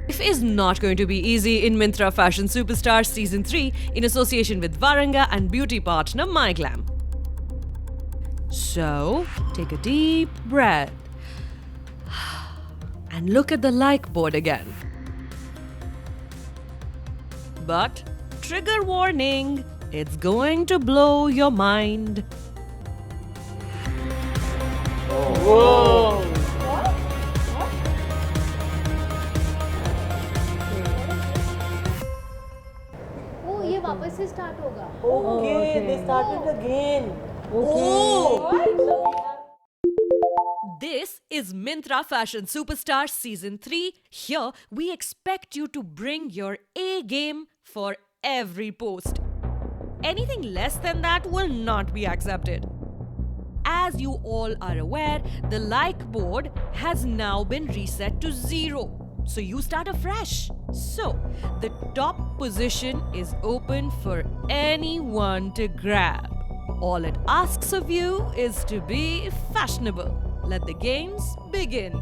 Life is not going to be easy in Myntra Fashion Superstars Season 3 in association with Varanga and beauty partner MyGlam. So, take a deep breath and look at the like board again. But, trigger warning, it's going to blow your mind. Whoa! ओ ये वापस से start होगा. Okay, they started again. This is Myntra Fashion Superstars Season 3. Here, we expect you to bring your A game for every post. Anything less than that will not be accepted. As you all are aware, the like board has now been reset to 0. So you start afresh. So, the top position is open for anyone to grab. All it asks of you is to be fashionable. Let the games begin.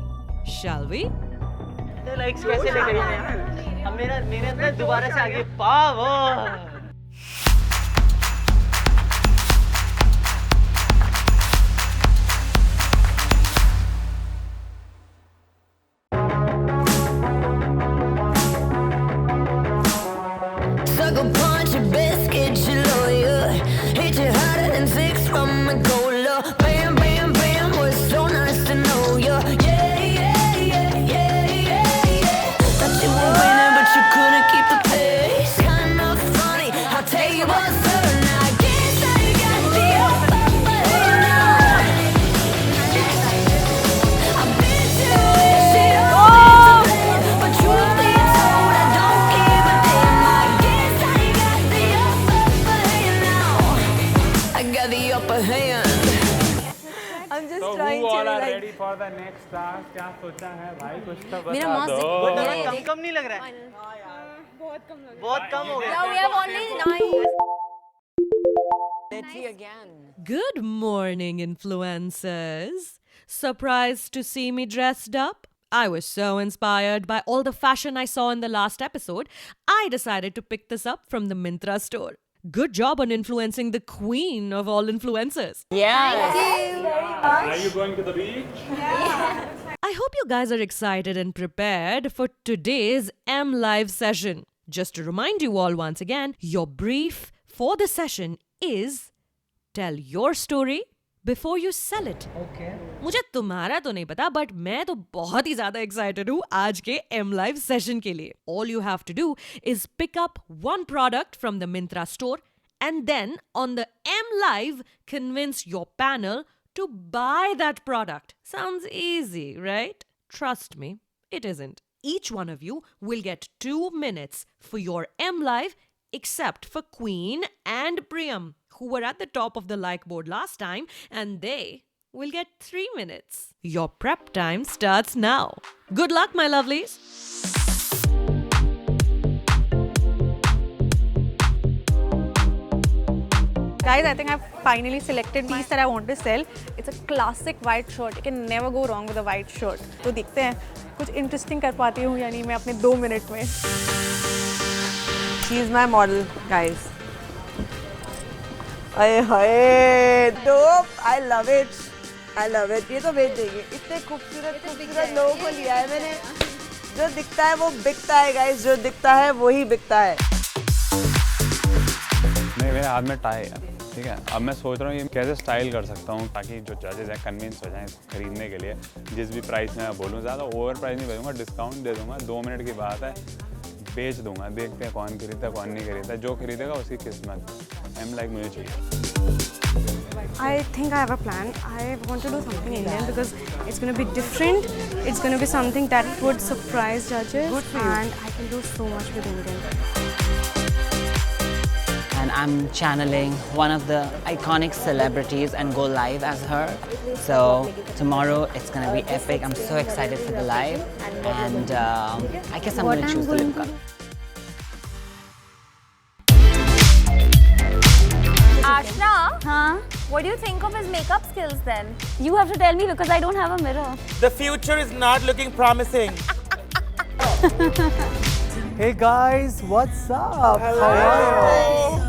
Shall we? तो likes कैसे ले गई हैं? अब मेरे अंदर दोबारा से आगे power. Sucker punch, a biscuit, your lawyer. Hit you harder than 6 from a cola. Bam, bam, bam, was so nice to know you. Yeah, yeah, yeah, yeah, yeah, yeah. Thought you were winning, but you couldn't keep the pace. Kinda funny, I'll tell you what's certain. I guess I got the upper hand. I bet you wish it all but truth be told, I don't give a damn. I guess I got the upper hand now. I got the upper hand. I'm just So trying who to all are like. ready for the next task? क्या सोचा है भाई कुछ तो मेरा बता मस्त दो. But थोड़ा कम नहीं लग रहा है? बहुत कम हो गया. Now we have only 9. Let's see again. Good morning, influencers. Surprised to see me dressed up? I was so inspired by all the fashion I saw in the last episode, I decided to pick this up from the Myntra store. Good job on influencing the queen of all influencers. Yeah. Are you going to the beach? I hope you guys are excited and prepared for today's M Live session. Just to remind you all once again, your brief for the session is tell your story before you sell it. Okay. मुझे तुम्हारा तो नहीं पता but मैं तो बहुत ही ज्यादा excited हूँ आज के M Live सेशन के लिए. All you have to do is pick up one product from the Myntra store and then on the M Live convince your panel to buy that product. Sounds easy, right? Trust me, it isn't. Each one of you will get 2 minutes for your M Live except for Queen and Priyam, who were at the top of the like board last time, and they will get 3 minutes. Your prep time starts now. Good luck, my lovelies. Guys, I think I've finally selected piece that I want to sell. It's a classic white shirt. You can never go wrong with a white shirt. तो देखते हैं कुछ interesting कर पाती हूँ या नहीं मैं अपने 2 मिनट में. She is my model, guys. अरे हाय, dope. I love it. I love it. ये तो बेच देंगे. इतने खूबसूरत लोगों को लिया है मैंने. जो दिखता है वो बिकता है, guys. जो दिखता है वही बिकता है. नहीं मेरे हाथ में टाई है. ठीक है अब मैं सोच रहा हूँ ये कैसे स्टाइल कर सकता हूँ ताकि जो जजेस हैं कन्विंस हो जाएं इसको खरीदने के लिए. जिस भी प्राइस में मैं बोलूँ ज़्यादा ओवर प्राइस नहीं भेजूँगा, डिस्काउंट दे दूँगा. 2 मिनट की बात है, बेच दूँगा. देखते हैं कौन खरीदता है कौन नहीं खरीदता. जो खरीदेगा उसकी किस्मत. M Live मुझे चाहिए. I think I have a plan. I want to do something Indian because it's going to be different. It's going to be something that would surprise judges. Good for you. And I can do so much with Indian. And I'm channeling one of the iconic celebrities and go live as her. So tomorrow it's gonna be epic. I'm so excited for the live, and I guess I'm gonna choose the lip color. आशना, हाँ What do you think of his makeup skills then? You have to tell me because I don't have a mirror. The future is not looking promising. Hey guys, what's up? How are you?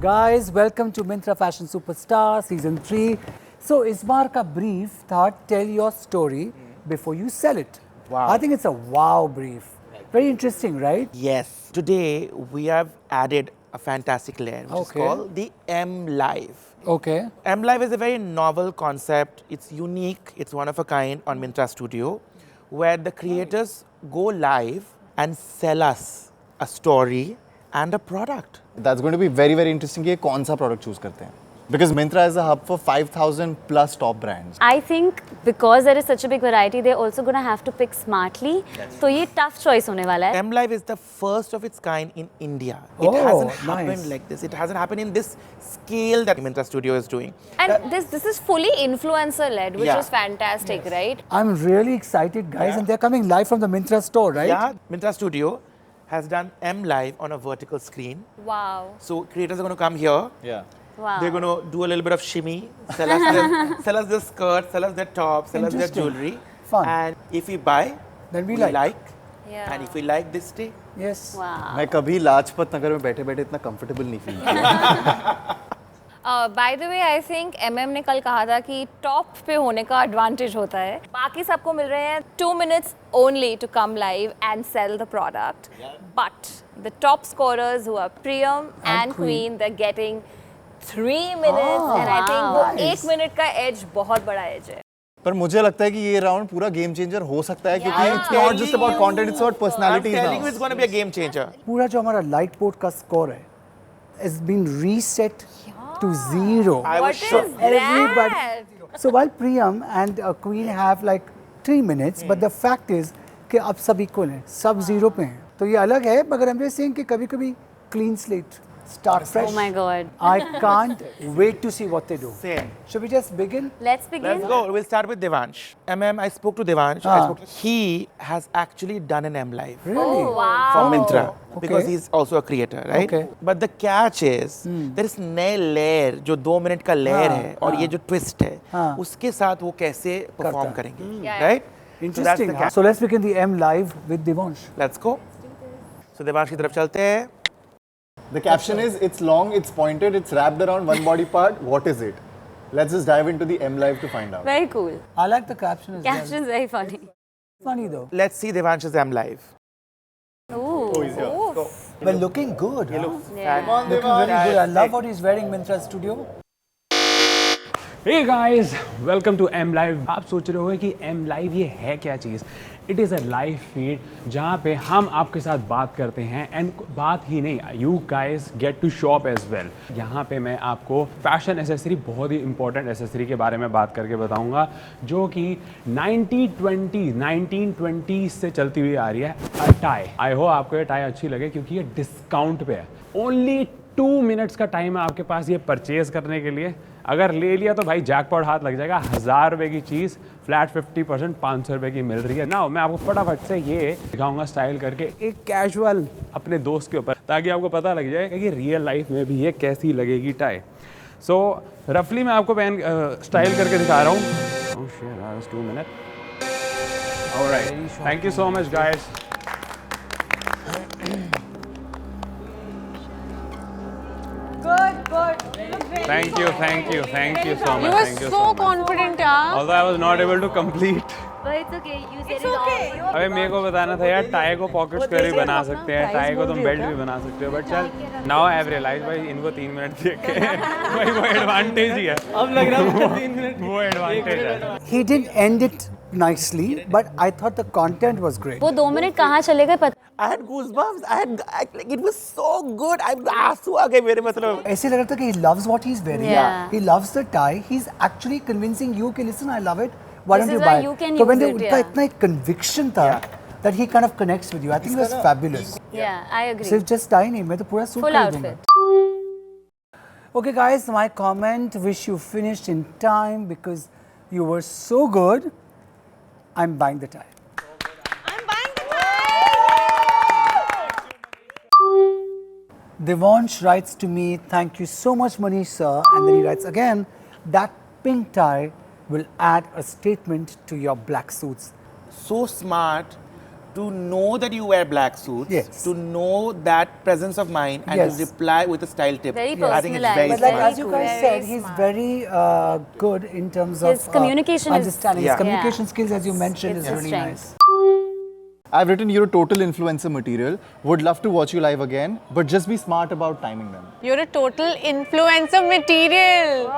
Guys, welcome to Myntra Fashion Superstar Season 3. So, इस बार का brief था tell your story before you sell it. Wow. I think it's a wow brief. Very interesting, right? Yes. Today we have added a fantastic layer, which is Okay. called the M Live. Okay. M Live is a very novel concept. It's unique. It's one of a kind on Myntra Studio, where the creators go live and sell us a story and a product. That's going to be very, very interesting कि ये कौन सा product choose करते हैं. Because Myntra is a hub for 5,000 plus top brands. I think because there is such a big variety, they're also going to have to pick smartly. So ये tough choice होने वाला है. M Live is the first of its kind in India. Oh, It hasn't happened nice. like this. It hasn't happened in this scale that Myntra Studio is doing. And this is fully influencer led, which Yeah. is fantastic, right? I'm really excited, guys, Yeah. and they're coming live from the Myntra store, right? Yeah, Myntra Studio has done M Live on a vertical screen. Wow. So creators are going to come here. Yeah. Wow. They're going to do a little bit of shimmy, sell us their skirts, sell us their tops, sell us their Interesting. jewelry. Fun. And if we buy, Then we we like. Yeah. And if we like this stay, Yes. Wow. मैं कभी लाजपत नगर में बैठे-बैठे इतना comfortable नहीं feel किया. By the way, I think MM ने कल कहा था कि टॉप पे होने का एडवांटेज होता है. बाकी सबको मिल रहे हैं 2 minutes only to come live and sell the product. But the top scorers who are Priyam and Queen, they're getting 3 minutes, and I think वो 1 minute का edge बहुत बड़ा edge है. पर मुझे लगता है कि ये राउंड पूरा गेम चेंजर हो सकता है क्योंकि it's not just about content, it's about I'm personalities telling you, now. it's going to be a game changer. पूरा जो हमारा लाइट पोर्ट का स्कोर है has been reset to 0. I was What shocked. is Everybody. that? So while Priyam and Queen have like 3 minutes, but the fact is कि अब सब equal हैं, सब 0 पे हैं. तो ये अलग है, मगर I'm just saying कि कभी-कभी clean slate, start fresh. Oh my God. I can't wait to see what they do. Same. Should we just begin? Let's begin. Let's go. We'll start with Devansh. I spoke to Devansh. He has actually done an M Live. Really? Oh, wow. For Myntra, okay. because he's also a creator, right? Okay. But the catch is there is नए layer जो 2 minute का layer है और ये जो twist है उसके साथ वो कैसे perform करेंगे, Yeah. right? Interesting. So, that's the catch. So let's begin the M live with Devansh. Let's go. So Devansh की तरफ चलते हैं. The caption is, it's long, it's pointed, it's wrapped around one body part. What is it? Let's just dive into the M Live to find out. Very cool. I like the caption as well. Caption is very funny. Funny though. Let's see Devansh's M Live. Ooh. But looking good. Huh? Yeah. Looking very good. I love what he's wearing, Myntra Studio. Hey guys, welcome to M Live. आप सोच रहे होंगे कि M Live ये है क्या चीज़? It is a live feed जहाँ पे हम आपके साथ बात करते हैं एंड बात ही नहीं, you guys get to shop as well. यहाँ पे मैं आपको फैशन एसेसरी, बहुत ही इंपॉर्टेंट एसेसरी के बारे में बात करके बताऊँगा जो कि 1920s से चलती हुई आ रही है, टाई. आई होप आपको ये टाई अच्छी लगे क्योंकि ये डिस्काउंट पे है. ओनली 2 मिनट्स का टाइम है आपके पास ये परचेज करने के लिए. अगर ले लिया तो भाई जैकपॉट हाथ लग जाएगा. 1000 रुपये की चीज़ फ्लैट 50% 500 रुपये की मिल रही है ना. मैं आपको फटाफट से ये दिखाऊंगा स्टाइल करके एक कैजुअल अपने दोस्त के ऊपर, ताकि आपको पता लग जाए कि रियल लाइफ में भी ये कैसी लगेगी टाई. सो रफली मैं आपको पहन स्टाइल करके दिखा रहा हूँ. Oh shit, that was 2 minutes. All right, thank you so much guys. Thank you so much. You were Thank you so so much. confident, yaar. Although I was not able to complete. But it's okay. You said It's okay. अबे मेरे को बताना था यार, tie को pocket square भी बना सकते हैं, टाई को तुम बेल्ट भी बना सकते हो. बट चल, नाउ आई हैव रियलाइज भाई इनको 3 मिनट दिए के भाई वो एडवांटेज ही है. अब लग रहा है 3 मिनट वो एडवांटेज है. He didn't end it nicely, but I thought the content was great. वो 2 मिनट कहाँ चले गए पता. I had goosebumps. Like it was so good. आंसू आ गए मेरे, मतलब. ऐसे लग रहा था कि he loves what he's wearing. Yeah. He loves the tie. He's actually convincing you कि listen, I love it. Why This don't you is buy why it? you can तो use when it, उनका yeah. इतना एक conviction था that he kind of connects with you. I think it was fabulous. Yeah, I agree. सिर्फ just tie नहीं, मैं तो पूरा suit Full खरीदूंगा. outfit. Okay guys, my comment, wish you finished in time because you were so good. I'm buying the tie. I'm buying the tie. Devansh writes to me, thank you so much, Manish sir. And then he writes again, that pink tie will add a statement to your black suits. So smart to know that you wear black suits, Yes. to know that presence of mind, and Yes. to reply with a style tip. Very I think it's very personalized. But like smart. as you cool. guys Very said, he's smart. very good in terms of His communication is- understanding. Yeah. His communication skills, as you mentioned, it's is his really strength. nice. I've written you're a total influencer material. Would love to watch you live again, but just be smart about timing them. You're a total influencer material.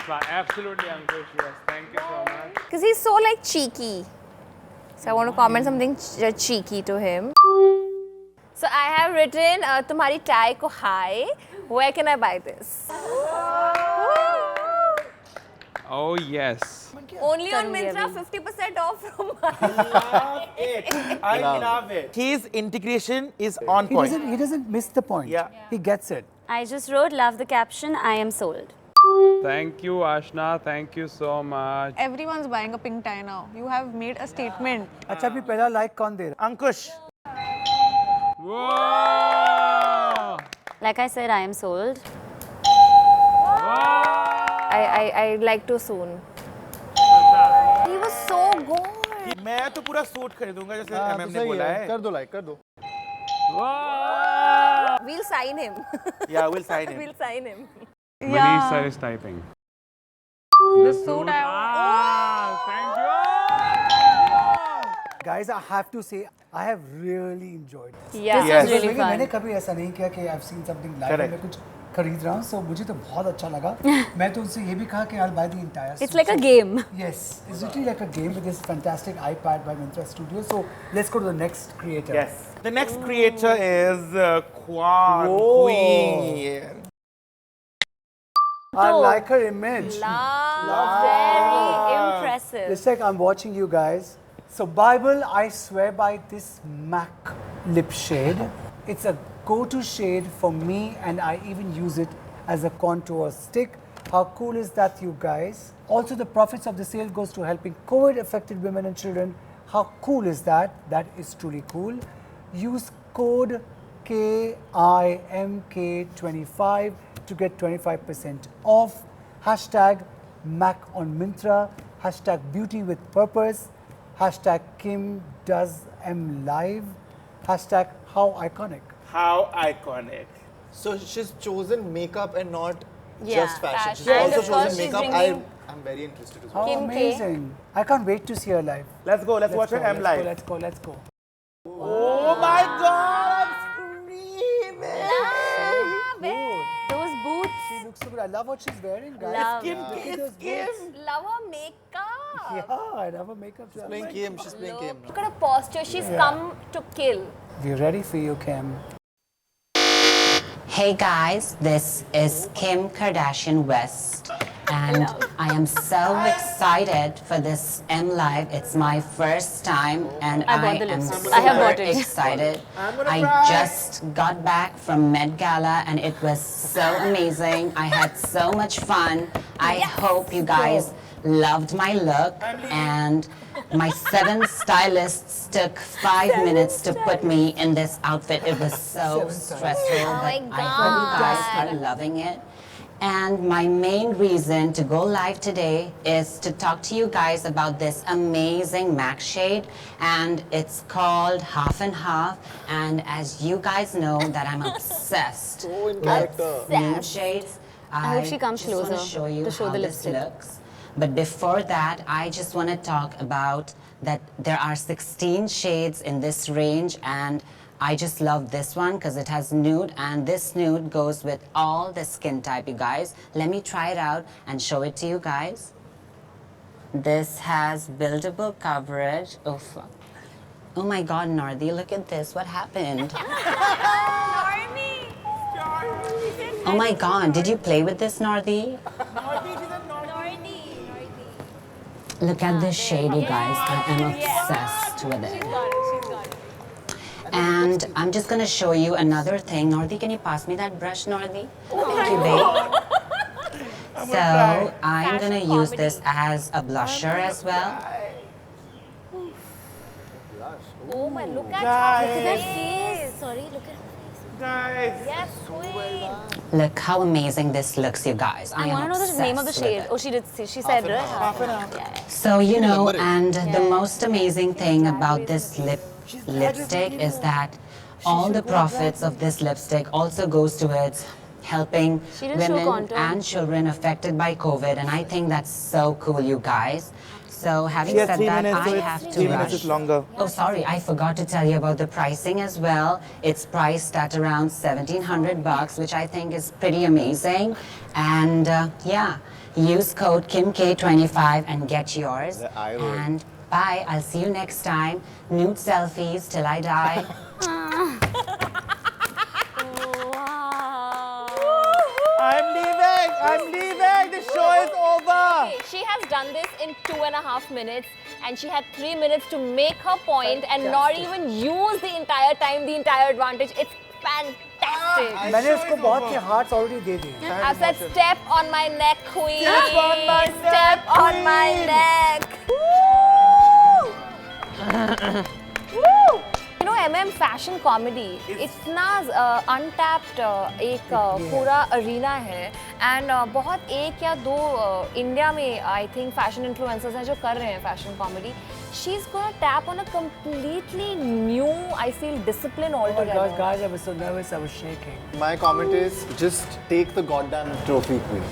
Absolutely, Ankush. Yes, thank you so much. Because he's so like cheeky. So I want to comment something cheeky to him. So I have written, "Tumhari tie ko hi. Where can I buy this?" Oh yes. Only on Myntra, 50% off from I love it. His integration is on He point. doesn't miss the point. Yeah. He gets it. I just wrote, love the caption, I am sold. Thank you, Ashna. Thank you so much. Everyone's buying a pink tie now. You have made a statement. अच्छा अभी पहला like कौन दे रहा? Ankush, Whoa! Like I said, I am sold. I like too soon. He was so good. मैं तो पूरा suit खरीदूंगा जैसे हाँ, MM तो ने सही बोला है। है. कर दो like, कर दो. We'll sign him. Yeah, we'll sign him. We'll sign him. Manish sir is typing. The suit I Thank you. Guys, I have to say, I have really enjoyed this. Yeah. This Yes. was really क्योंकि fun. मैंने कभी ऐसा नहीं किया कि I've seen something live Correct. मैं कुछ खरीद रहा हूँ, so मुझे तो बहुत अच्छा लगा. मैं तो उनसे ये भी कहा कि I'll buy the entire It's suit. like a game. Yes, it's literally like a game with this fantastic iPad by Myntra Studio. So let's go to the next creator. Yes. The next creator is Kwan Whoa. Queen. I like her image. Very impressive. It's like I'm watching you guys. So Bible, I swear by this MAC lip shade. It's a go-to shade for me, and I even use it as a contour stick. How cool is that, you guys? Also, the profits of the sale goes to helping COVID-affected women and children. How cool is that? That is truly cool. Use code KIMK25 to get 25% off. Hashtag Mac on Myntra. Hashtag Beauty with Purpose. Hashtag Kim does M live. Hashtag How iconic. How iconic. So she's chosen makeup and not Yeah, just fashion. She's fashion. also And of course chosen she's makeup. bringing- I'm very interested as How well. Kim K. amazing. I can't wait to see her live. Let's go. Let's watch her M live. Let's go. Let's go. Oh my God! I'm screaming. Those boots. She looks so good. I love what she's wearing, guys. Love. Kim Look K at those is Kim. boots. Love her makeup. Yeah, I love her makeup. She's playing Kim. She's playing Kim. Look at her posture. She's come to kill. We're ready for you, Kim. Hey guys, this is Kim Kardashian West, and I am so excited for this M Live. It's my first time, and I bought I the am lipstick. super I have bought it. excited. gonna I cry. just got back from Met Gala, and it was so amazing. I had so much fun. I hope you guys loved my look, and my 7 stylists took 5 minutes to put me in this outfit. It was so stressful, Oh my but I hope you guys God. are loving it. And my main reason to go live today is to talk to you guys about this amazing MAC shade, and it's called Half and Half. And as you guys know, that I'm obsessed So in with character. nude shades. I hope she comes just wanna closer show you to show how the this lipstick. looks. But before that, I just want to talk about that there are 16 shades in this range, and I just love this one because it has nude, and this nude goes with all the skin type, you guys. Let me try it out and show it to you guys. This has buildable coverage. Oh, fuck. Oh my God, Nardi, look at this. What happened? Oh my God, did you play with this, Nardi? Look at this shade, you guys. I am obsessed with it. And I'm just gonna show you another thing. Nordi, can you pass me that brush, Nordi? Thank you, babe. So I'm gonna use this as a blusher as well. Well, look at Guys. her face. Sorry, look at Guys. Yes, queen. Look how amazing this looks, you guys. I am want to know the name of the obsessed with shade. it. Oh, she did say, she said, right? Half an hour. So, you know, and the most amazing thing about this lipstick is that all the profits of this lipstick also goes towards helping She didn't show women contour. and children affected by COVID, and I think that's so cool, you guys. So having She has said 3 that, minutes, I so it's have to 3 minutes rush. is longer. Oh, sorry, I forgot to tell you about the pricing as well. It's priced at around $1,700, which I think is pretty amazing. And yeah, use code KIMK25 and get yours. The eye roll. And bye, I'll see you next time. Nude selfies till I die. I'm leaving. I'm leaving. The show is over. Okay, she has done this in 2.5 minutes, and she had 3 minutes to make her point and not even use the entire time, the entire advantage. It's fantastic. मैंने इसको बहुत के hearts already दे दिए. I've said step on my neck, queen. Step on my Step neck, on my queen. neck. You know, MM fashion comedy, इतना untapped एक पूरा arena है, and बहुत एक या दो इंडिया में I think fashion influencers हैं जो कर रहे हैं fashion comedy. She's gonna tap on a completely new, I feel, discipline Oh my altogether. God, guys, I was so nervous, I was shaking. My comment is just take the goddamn trophy, queen.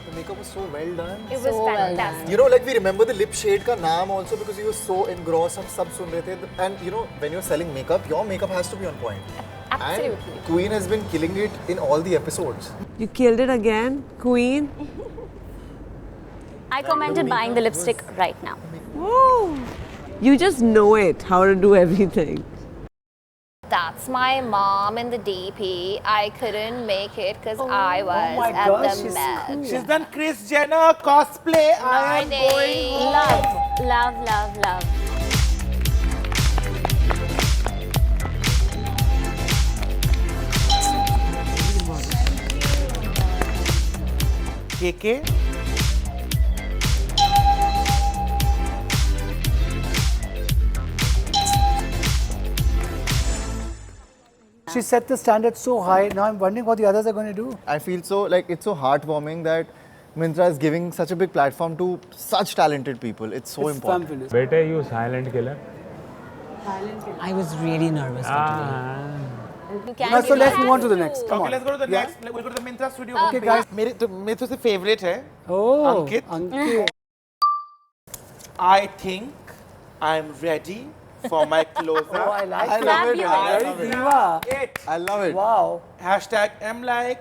The makeup was so well done. It was fantastic. You know, like we remember the lip shade ka naam also because you were so engrossed. हम सब सुन रहे थे. And you know, when you're selling makeup, your makeup has to be on point. Absolutely. And Queen has been killing it in all the episodes. You killed it again, Queen. I commented buying the lipstick right now. Woo! You just know it, how to do everything. That's my mom in the DP. I couldn't make it because I was my at gosh, the she's Met. She's done Kris Jenner cosplay. I am Nice. going home. Love, love, love, love. KK. She set the standard so high. Now I'm wondering what the others are going to do. I feel so like it's so heartwarming that Myntra is giving such a big platform to such talented people. It's so It's important. fun, Phyllis. बेटे you silent killer. I was really nervous for today. You can Now, so be let's that move on to the too. next. Come Okay, on. let's go to the Yeah. next. We'll go to the Myntra studio. Okay, guys. मेरे तो favorite है. Oh, Ankit. Ankit. I think I'm ready for my closer. Oh, I like I it. love it. I Very love it. diva. It. I love it. Wow. Hashtag MLike.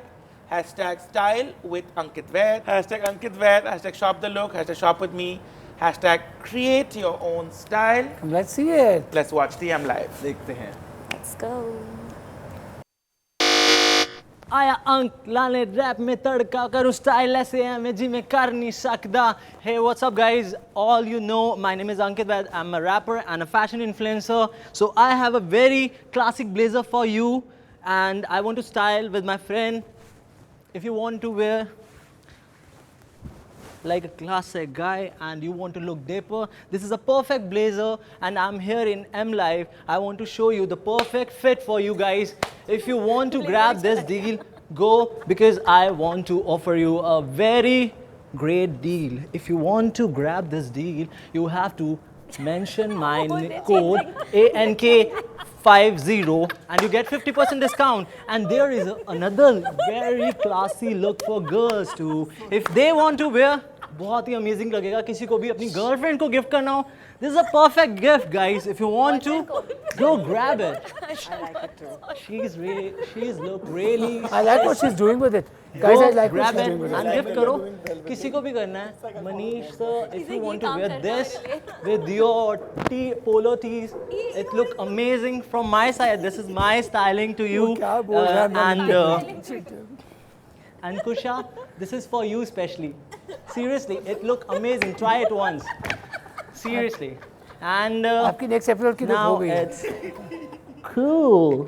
Hashtag style with Ankit Vaid. Hashtag Ankit Vaid. Hashtag shop the look. Hashtag shop with me. Hashtag create your own style. Come, let's see it. Let's watch the M Live. देखते हैं. Let's go. आया अंक लाने rap में तड़का करूँ style ऐसे है मैं जी में कर नहीं सकता. Hey, what's up guys? All you know, my name is Ankit Vaid. I'm a rapper and a fashion influencer. So I have a very classic blazer for you and I want to style with my friend. If you want to wear like a classic guy and you want to look dapper, this is a perfect blazer and I'm here in M Live. I want to show you the perfect fit for you guys. If you want to grab this deal, go because I want to offer you a very great deal. If you want to grab this deal, you have to mention my code ANK50 and you get 50% discount. And there is another very classy look for girls too. If they want to wear, बहुत ही amazing लगेगा किसी को भी अपनी girlfriend को gift करना हो. This is a perfect gift, guys. If you want to, go grab it. I like it too. She's look really. I like what she's doing with it. Guys, I like what grab she's it doing with and it. gift करो. किसी को भी करना है. Manish sir, if you want to wear this with your polo tees, it look amazing from my side. This is my styling to you. क्या बोल रहा है And Kusha, this is for you specially. Seriously, it look amazing. Try it once. Seriously. And आपकी next episode की look हो now गई है. it's cool.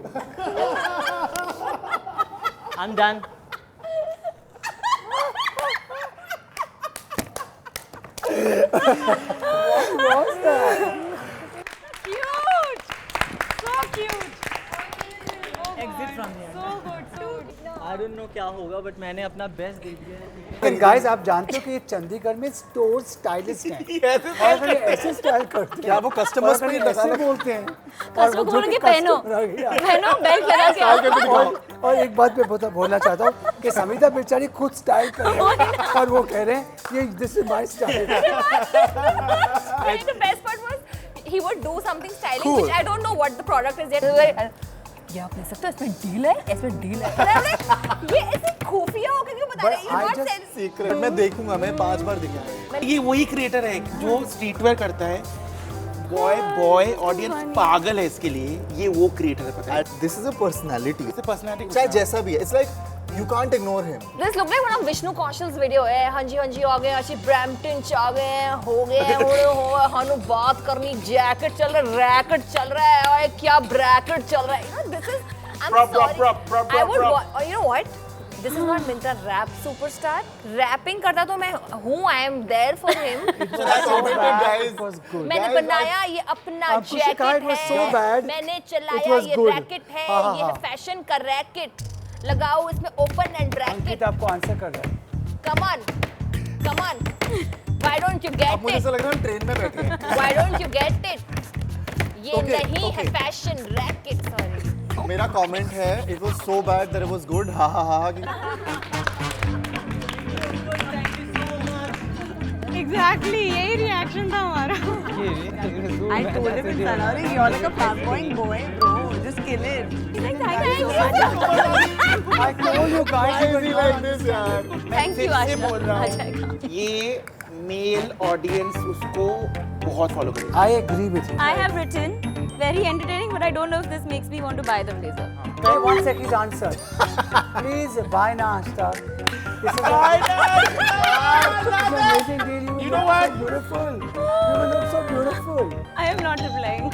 I'm done. was that? Cute. So cute. Exit from here. So good. So good. I don't know क्या होगा, but मैंने अपना best दे दिया है. लेकिन गाइस आप जानते हो कि ये चंडीगढ़ में स्टोर स्टाइलिस्ट हैं और वो ऐसे स्टाइल करते हैं. क्या वो customers पे ही लगा ऐसे लगा- बोलते हैं Customer बोलेंगे पहनो बेल्ट लगा के आओ. और एक बात मैं बोलना चाहता हूँ कि समिता बेचारी खुद स्टाइल कर रही है और वो कह रहे हैं ये this is my style. The best part was he would do something styling which I don't know what the product is yet. ये आप ले सकते हो, इसमें डील है, इसमें डील है. And I'm like, ये ऐसे खुफिया होकर क्यों बता रहे हैं? I You not just said. Secret मैं देखूंगा, मैं 5 बार दिखाऊंगा. ये वही क्रिएटर है जो स्ट्रीट वेयर करता है. बॉय ऑडियंस पागल है इसके लिए. ये वो क्रिएटर है, पता है. This is a personality. Personality चाहे जैसा भी है, it's like you can't ignore him. This look like one of Vishnu Kaushal's video है. हाँ जी आ गए, अच्छी ब्रैम्पटन च आ गए, हो गए, हनु बात करनी, जैकेट चल रहा है, रैकेट चल रहा है, और क्या ब्रैकेट चल रहा है. You know, this is. I'm sorry. I would. You know what? This is not Myntra rap superstar. Rapping करता तो मैं हूँ. I am there for him. मैंने बनाया ये अपना जैकेट है. मैंने चलाया ये रैकेट है. ये है फैशन का रैकेट. लगाओ इसमें ओपन एंड ब्रैकेट. आपको आंसर कर रहा है. Come on. Why don't you get मुझे it? ऐसा लग रहा है ट्रेन में बैठे हैं. Why don't you get it? ये Okay, नहीं है okay. Fashion racket. Sorry. मेरा कमेंट है, it was so bad that it was good. हा हा हा. Exactly. यही reaction था हमारा. I told him in Salari, you're like a flamboyant boy, bro. Just kill it. He's like, thank you. I told you guys. Why is he like this, यार? Thank you, से Ashna. बोल रहा आ हूँ. जाएगा. ये mail audience उसको बहुत follow करेगी. I agree with you. I have written very entertaining, but I don't know if this makes me want to buy the blazer. Okay, one second answer. Please buy Nashta. This is amazing deal. You know what? So beautiful. You look so beautiful. I am not replying.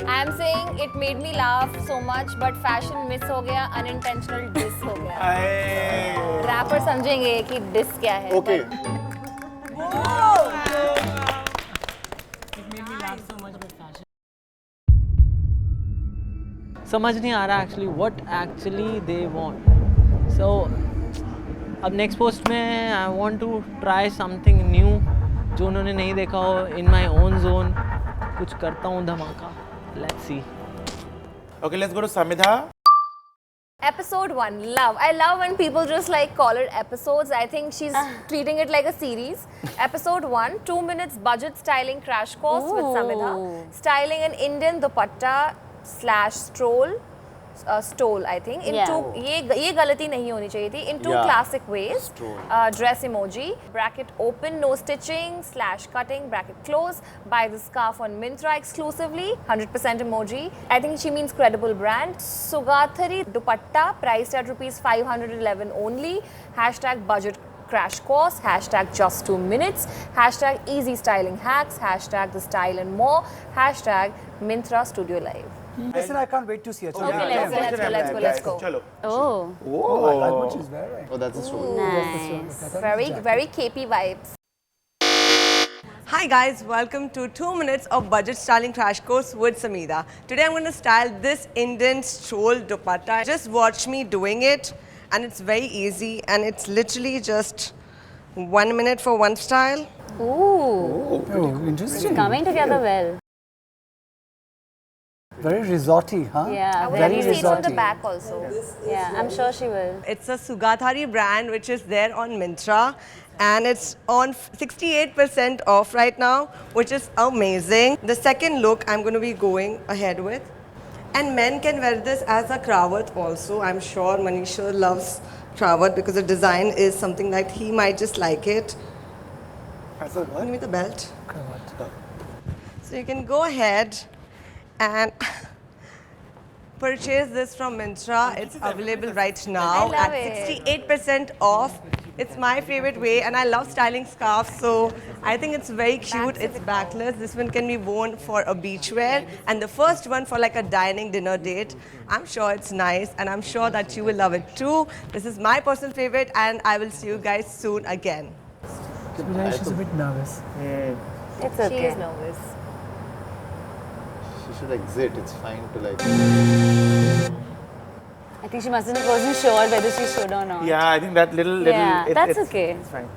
I am saying it made me laugh so much, but fashion miss हो गया, unintentional diss हो गया. Rapper समझेंगे कि diss क्या है. Okay. समझ नहीं आ रहा actually what actually they want. So अब नेक्स्ट पोस्ट में I want to try something new जो उन्होंने नहीं देखा हो. इन माय ओन जोन कुछ करता हूँ धमाका. Let's see. Okay, let's go to Samidha. Episode 1, love. I love when people just like call it episodes. I think she's treating it like a series. Episode 1, 2 minutes budget styling crash course with Samidha. Styling an Indian dupatta / stole, I think. In Yeah. two, ये गलती नहीं होनी चाहिए थी. In two Yeah. classic ways. Dress emoji, bracket open, no stitching / cutting, bracket close. Buy the scarf on Myntra exclusively, 100% emoji. I think she means credible brand. Sugathari dupatta, priced at ₹511 only. # budget crash course, # just 2 minutes, # easy styling hacks, # the style and more, # Myntra Studio Live. Listen, I can't wait to see it. Okay, let's go. चलो. Oh, I like what she's wearing. Oh, that's a story. nice. Very KP vibes. Hi guys, welcome to 2 minutes of budget styling crash course with Samida. Today I'm going to style this Indian stroll dupatta. Just watch me doing it, and it's very easy, and it's literally just 1 minute for one style. Ooh, Oh, interesting. coming together well. Very resorty, huh? Yeah, I very want to see it on the resorty. back also. Yeah, I'm sure she will. It's a Sugathari brand which is there on Myntra, and it's on 68% off right now, which is amazing. The second look I'm going to be going ahead with, and men can wear this as a cravat also. I'm sure Manisha loves cravat because the design is something like he might just like it. As a what? Give me the belt. So you can go ahead and purchase this from Myntra. It's available right now I love at it. 68% off. It's my favorite way, and I love styling scarves, so I think it's very cute. It's backless. This one can be worn for a beach wear, and the first one for like a dining dinner date. I'm sure it's nice, and I'm sure that you will love it too. This is my personal favorite, and I will see you guys soon again. She's a bit nervous. It's okay. She is nervous. She should exit. It's fine to like. I think she wasn't sure whether she should or not. Yeah, I think that little. Yeah, that's it's, okay. It's fine.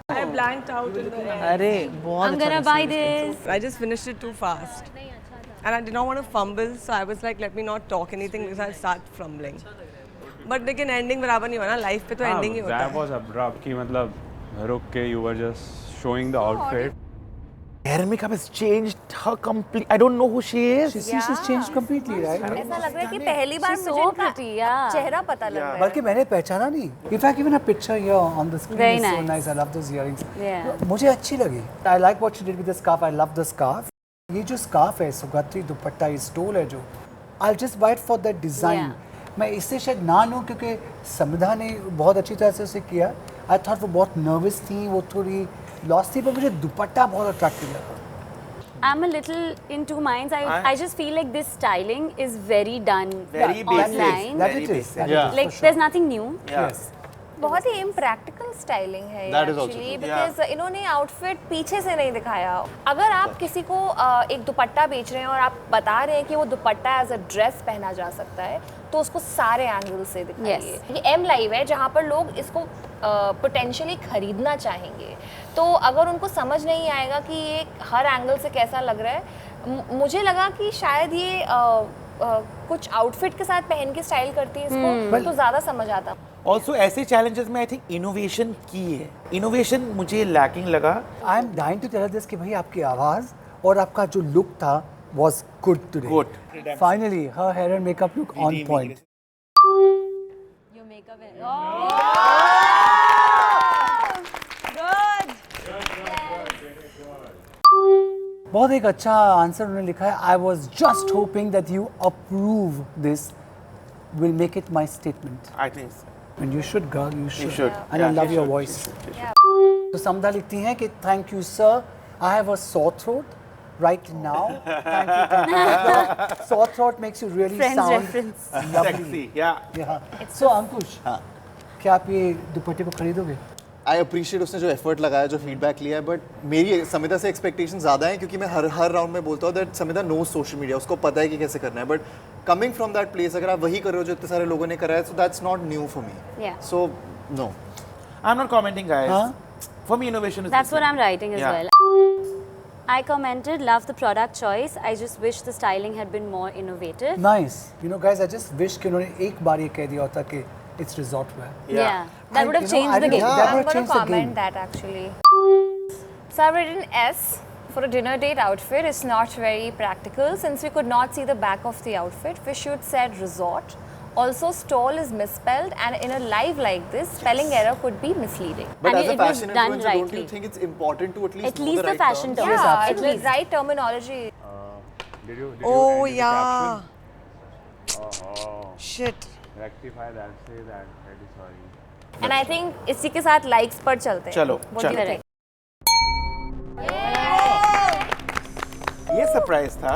I blanked out in the end. अरे बहुत I'm gonna buy this. I just finished it too fast. And I did not want to fumble, so I was like, let me not talk anything because I'll start fumbling. But लेकिन ending बराबर नहीं होना, life पे तो ending ही होता That है. was abrupt कि मतलब रुक के you were just showing the outfit. Hair and makeup has changed her complete. I don't know who she is. She's changed completely, right? ऐसा लग रहा है कि पहली बार She's मुझे so इनका pretty, yeah. चेहरा पता लग रहा है. बल्कि मैंने पहचाना नहीं. In fact, even a picture here on the screen Very is so nice. nice. I love those earrings. Yeah. मुझे अच्छी लगी. I like what she did with the scarf. I love the scarf. ये जो scarf है, सुगंधी दुपट्टा, ये stole है जो. I'll just buy it for that design. Yeah. मैं इससे शायद ना लूँ क्योंकि समिधा ने बहुत अच्छी तरह से उसे किया. I thought वो बहुत nervous थी, वो थोड़ी lost थी, पर मुझे दुपट्टा बहुत attractive लगा. I'm a little in two minds. I just feel like this styling is very done Very online. That it is. That Yeah. it is, Like for sure. there's nothing new. Yes. बहुत ही impractical styling है That is also actually true. because इन्होंने outfit पीछे से नहीं दिखाया. अगर आप किसी को एक दुपट्टा बेच रहे हैं और आप बता रहे हैं कि वो दुपट्टा as a dress पहना जा सकता है, तो उसको सारे एंगल से दिखाइए. ये M Live है जहाँ पर लोग इसको पोटेंशियली खरीदना चाहेंगे, तो अगर उनको समझ नहीं आएगा कि ये हर एंगल से कैसा लग रहा है, मुझे लगा कि शायद ये कुछ आउटफिट के साथ पहन के स्टाइल करती है इसको, तो ज़्यादा समझ आता. Also ऐसे challenges में I think innovation की है. Innovation मुझे lacking लगा. I am dying to tell her this कि भाई आपकी आवाज़ और आपका जो look था was good today. Good. Finally, her hair and makeup look on point. Your makeup is बहुत एक अच्छा आंसर उन्होंने लिखा है. I was just hoping that you approve this. Will make it my statement. I think so. And you should, girl. You should. should. And Yeah, I love she your should, voice. she should. तो समधा लिखती हैं कि thank you sir. I have a sore throat right now. Thank you. Sore throat makes you really Friends sound reference. lovely. Sexy. Yeah. Yeah. So अंकुश, क्या आप ये दुपट्टे को खरीदोगे? आई अप्रिशिएट उसने जो एफर्ट लगाया, जो फीडबैक लिया है, बट मेरी समिधा से एक्सपेक्टेशन ज़्यादा है क्योंकि मैं हर राउंड में बोलता हूँ that Samidha no social media, उसको पता है कि कैसे करना है. But coming from that place अगर आप वही कर रहे हो जो इतने सारे लोगों ने करा है, so that's not new for me. Yeah. सो नो. I'm not commenting, guys. For me, innovation is. That's what I'm different. writing as Yeah. well. I commented, love the product choice. I just wish the styling had been more innovative. Nice. You know guys, I just wish कि उन्होंने एक बार ये कह दिया होता कि it's resort wear. Yeah. That And, would have you know, changed I the don't game. know, that I'm would have going to changed the game. comment that actually. So I've written S for a dinner date outfit. It's not very practical since we could not see the back of the outfit. We should said resort. Also, stall is misspelled, and in a live like this, spelling error could be misleading. But And as a it was fashion done influencer, don't rightly. you think it's important to at least At know least the the right fashion terms? terms. Yeah, At the least. right terminology. Did you Oh edit the yeah. caption? Oh, Shit. rectify that. Say that. Very sorry. And I think इसी के साथ likes पर चलते हैं. चलो, What do you चलो. think? ये surprise था.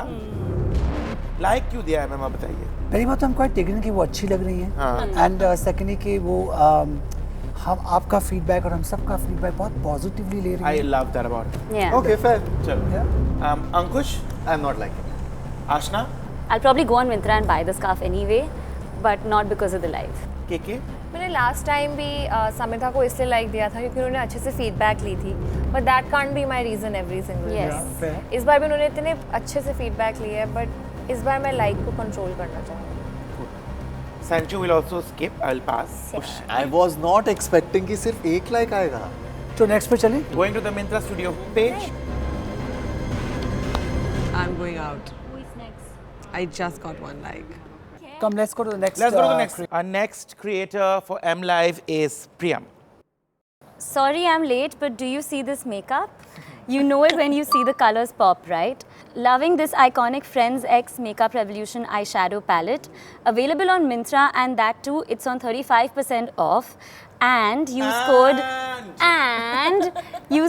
लाइक क्यों दिया है मैम, आप बताइए. पहली बात तो हम क्वाइट टेकन कि वो अच्छी लग रही हैं. हाँ. एंड सेकेंडली कि वो हम आपका फीडबैक और हम सबका फीडबैक बहुत पॉजिटिवली ले रही I हैं. love that about it. Yeah. Okay, fair. चलो. अंकुश, I'm not liking it. Aashna, I'll probably go on Myntra and buy the scarf anyway, but not because of the live. KK. मैंने last time भी समिधा को इसलिए like दिया था क्योंकि उन्होंने अच्छे से फीडबैक ली थी, but that can't be my reason every single. Yes. इस बार भी उन्होंने इतने अच्छे से फीडबैक लिए है, बट इस बार मैं लाइक को कंट्रोल करना चाहूँगी. Sanju will also skip. I'll pass. I was not expecting कि सिर्फ एक लाइक आएगा. तो नेक्स्ट पे चलें. Going to the Myntra studio page. I'm going out. Who is next? I just got one like. Come, let's go to the next. Let's go to the next. Our next creator for M Live is Priyam. Sorry I'm late, but do you see this makeup? You know it when you see the colors pop, right? Loving this iconic Friends X Makeup Revolution eyeshadow palette. Available on Myntra, and that too, it's on 35% off. And use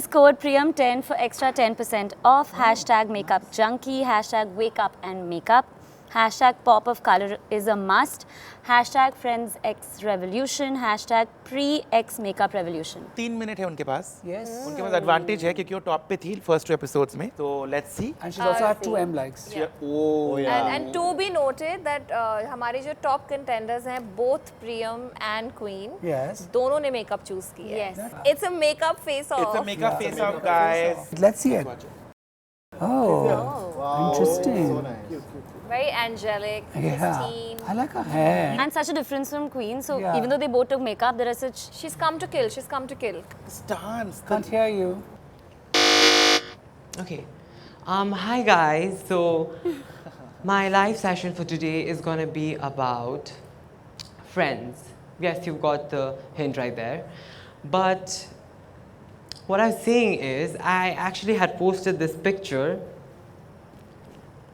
code Priyam10 for extra 10% off. Hashtag makeup junkie, hashtag wake up and makeup, hashtag pop of color is a must, hashtag Friends X Revolution, hashtag pre-X Makeup Revolution. 3 minute है उनके पास. Yes. उनके पास advantage है क्योंकि वो top पे थी first 2 episodes में. तो let's see. And she's also had 2 M likes. Oh yeah. And to be noted that हमारे जो top contenders हैं, both Priyam and Queen, Yes. दोनों ने makeup choose किया. Yes. It's a makeup face off. It's a makeup face off, guys. Let's see it. Oh, interesting. So nice. Very angelic, Yeah, pristine. I like her hair. And such a difference from Queen. So Yeah. even though they both took makeup, there are such. She's come to kill. She's come to kill. Dance. Can't hear you. Okay. Hi guys. So my live session for today is gonna be about friends. Yes, you've got the hint right there. But what I was saying is, I actually had posted this picture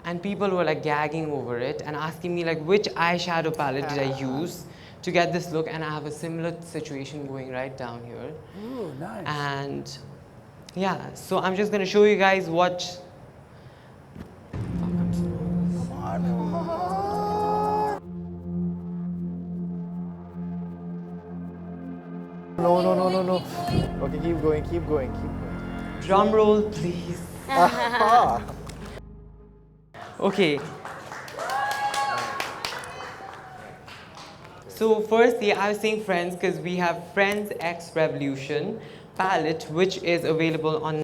and people were like gagging over it and asking me like which eyeshadow palette did I use to get this look, and I have a similar situation going right down here. Oh, nice. And yeah, so I'm just gonna show you guys what. No. Okay, keep going. Drum roll, please. Okay. So firstly, I was saying Friends because we have Friends X Revolution palette, which is available on.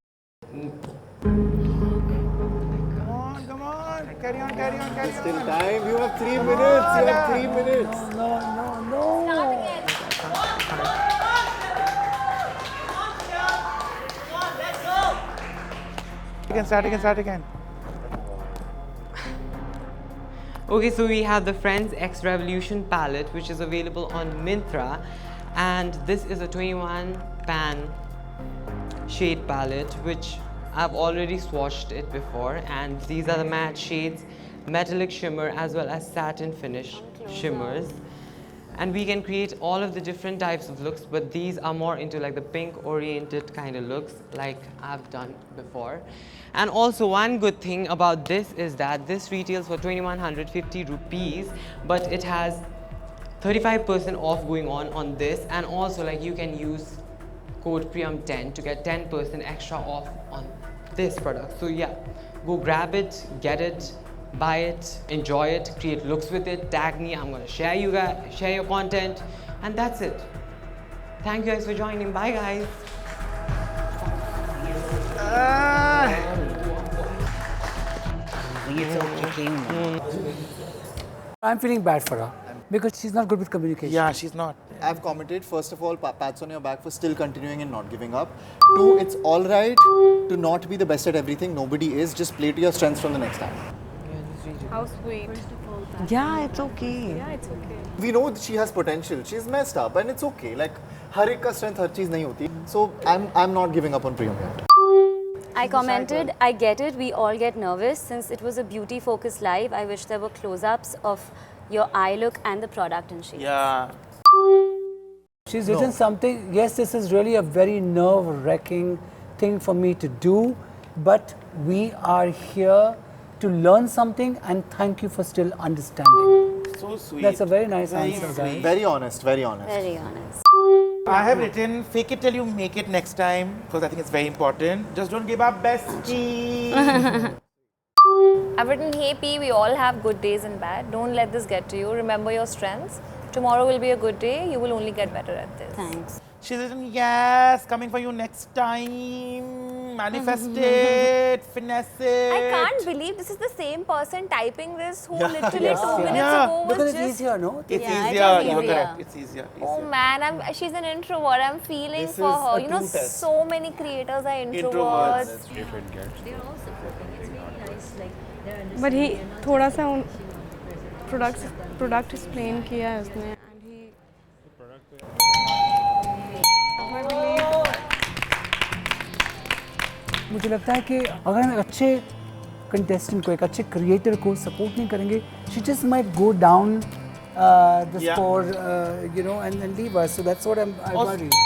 Come on. Carry on. Still time. You have 3 minutes. No. Start again. Okay, so we have the Friends X Revolution palette, which is available on Myntra, and this is a 21 pan shade palette, which I've already swatched it before, and these are the matte shades, metallic shimmer as well as satin finish shimmers. And we can create all of the different types of looks, but these are more into like the pink oriented kind of looks like I've done before. And also one good thing about this is that this retails for 2150 rupees, but it has 35% off going on this, and also like you can use code Priyam10 to get 10% extra off on this product. So yeah, go grab it, get it, buy it, enjoy it, create looks with it, tag me, I'm gonna share you guys, share your content, and that's it. Thank you guys for joining. Bye guys. I'm feeling bad for her because she's not good with communication. Yeah, she's not. I've commented, first of all, pats on your back for still continuing and not giving up. 2, it's all right to not be the best at everything. Nobody is. Just play to your strengths from the next time. How sweet. Yeah, it's okay. Yeah, it's okay. We know that she has potential. She's messed up and it's okay. Like, har ek ka strength har cheez nahi hoti. So, I'm not giving up on Priyam yet. I commented, I get it, we all get nervous. Since it was a beauty focused live, I wish there were close-ups of your eye look and the product and shades. Yeah. She's written something. Yes, this is really a very nerve-wracking thing for me to do, but we are here to learn something, and thank you for still understanding. So sweet. That's a very nice Very answer, sweet. guys. Very honest, very honest. Very honest. I have written fake it till you make it next time because I think it's very important. Just don't give up, bestie. I've written, hey P, we all have good days and bad. Don't let this get to you. Remember your strengths. Tomorrow will be a good day. You will only get better at this. Thanks. She's written, yes, coming for you next time. Manifest it, finesse it. I can't believe this is the same person typing this who literally 2 minutes Yeah. ago was Because just... it's easier, no? It's Yeah, it easier, is you're easier. correct. It's easier. Oh man, she's an introvert. I'm feeling This for is her. a You know, true test. so many creators are introverts. But he थोड़ा सा उन product explain किया है उसने, and he मुझे लगता है कि अगर हम अच्छे कंटेस्टेंट को, एक अच्छे क्रिएटर को सपोर्ट नहीं करेंगे, she just might go down the score, and leave us. So that's what I'm worried.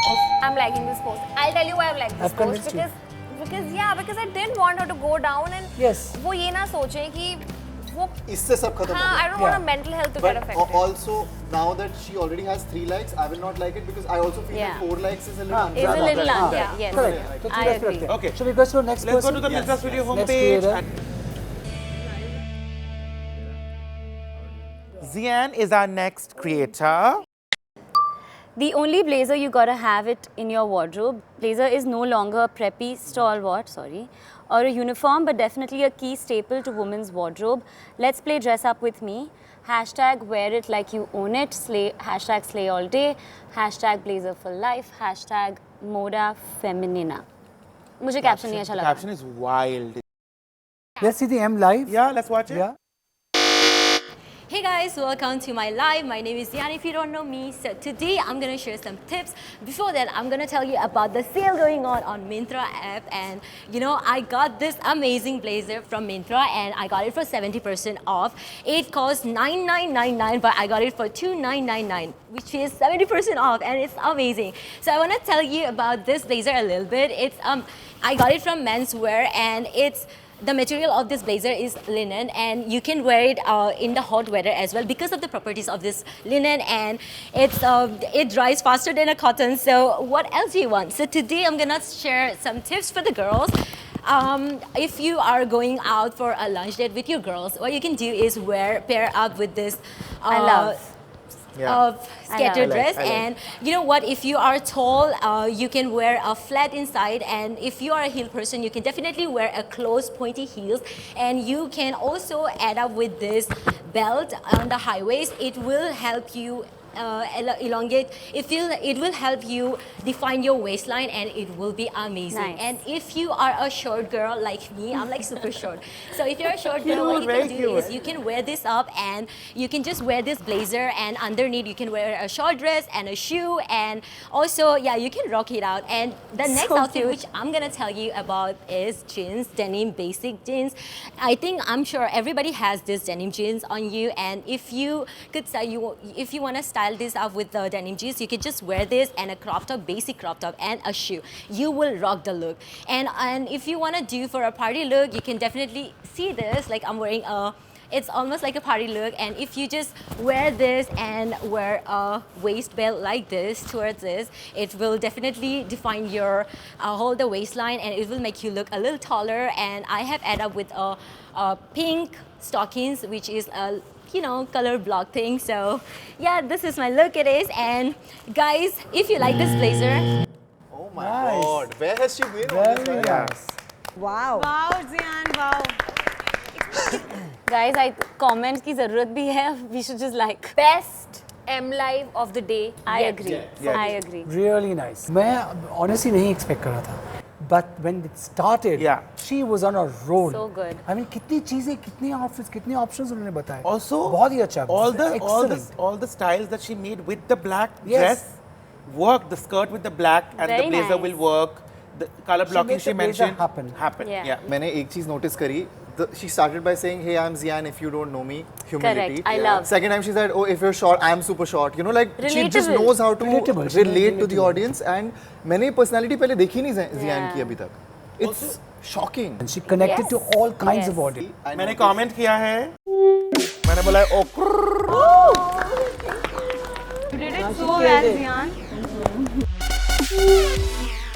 I'm liking this post. I'll tell you why I'm liking this I've post convinced because I didn't want her to go down and Yes. वो ये ना सोचे कि वो इससे सब खत्म हो हाँ, गया. I don't want her mental health to get But affected. also now that she already has 3 likes, I will not like it because I also feel that 4 likes is a little Is a little unfair. unfair. Yes. Correct. So I let's agree. correct it. Okay. Shall we go to the next Let's go person? to the Myntra Studio Next homepage. creator. Zian is our next creator. The only blazer you gotta have it in your wardrobe. Blazer is no longer a preppy stalwart, or a uniform, but definitely a key staple to women's wardrobe. Let's play dress up with me. Hashtag wear it like you own it. Hashtag slay all day. Hashtag blazer for life. Hashtag moda feminina. मुझे caption नहीं अच्छा लगा. Caption is wild. Let's see the M live. Yeah, let's watch it. Yeah. Hey guys, welcome to my live. My name is Zian if you don't know me. So today I'm going to share some tips. Before that, I'm going to tell you about the sale going on Myntra app. And I got this amazing blazer from Myntra and I got it for 70% off. It cost $99.99 but I got it for $29.99, which is 70% off and it's amazing. So I want to tell you about this blazer a little bit. I got it from Menswear and the material of this blazer is linen and you can wear it in the hot weather as well because of the properties of this linen, and it dries faster than a cotton. So what else do you want? So today I'm gonna share some tips for the girls. If you are going out for a lunch date with your girls, what you can do is pair up with this I love. skater dress. I like. And you know what, if you are tall, you can wear a flat inside, and if you are a heel person, you can definitely wear a closed pointy heels, and you can also add up with this belt on the high waist. It will help you elongate. It will help you define your waistline and it will be amazing. Nice. And if you are a short girl like me, I'm like super short. So if you're a short girl, what you very can do is cute. you can wear this up and you can just wear this blazer, and underneath you can wear a short dress and a shoe, and also you can rock it out. And the next So outfit cute. which I'm gonna tell you about is jeans, denim basic jeans. I'm sure everybody has this denim jeans on you, and if you want to style this up with the denim jeans, you can just wear this and a crop top, basic crop top, and a shoe. You will rock the look. And if you want to do for a party look, you can definitely see this. Like I'm wearing it's almost like a party look, and if you just wear this and wear a waist belt like this towards this, it will definitely define your hold the waistline, and it will make you look a little taller. And I have added up with a pink stockings, which is a color block thing. So this is my look. It is. And guys, if you like this blazer, Oh my Nice. god, where has she been all this Very time? nice. Wow. Wow, Zian, wow. Guys, I comment की ज़रूरत भी है. We should just like. Best M live of the day. I yet. agree. Yeah. I agree. Really nice. मैं honestly नहीं expect कर रहा था. But when it started, Yeah. she was on a roll. So good. I mean, कितनी चीजें, कितनी outfits, कितने options उन्होंने बताए. Also, बहुत ही अच्छा. Excellent. all the styles that she made with the black Yes. dress work. The skirt with the black and Very the blazer nice. will work. The color blocking made she the blazer mentioned happen. Yeah. मैंने एक चीज notice करी. She started by saying, "Hey, I'm Zian. If you don't know me, humility." Correct. I love. Second time she said, "Oh, if you're short, I'm super short." Like she just Relatable. knows how to Relatable. relate to the Relatable. audience. And मैंने personality पहले देखी नहीं Zian Yeah. की अभी तक. It's shocking. And she connected Yes. to all kinds Yes. of audience. I मैंने noticed. comment किया है. मैंने बोला है, You did it so well, Zian.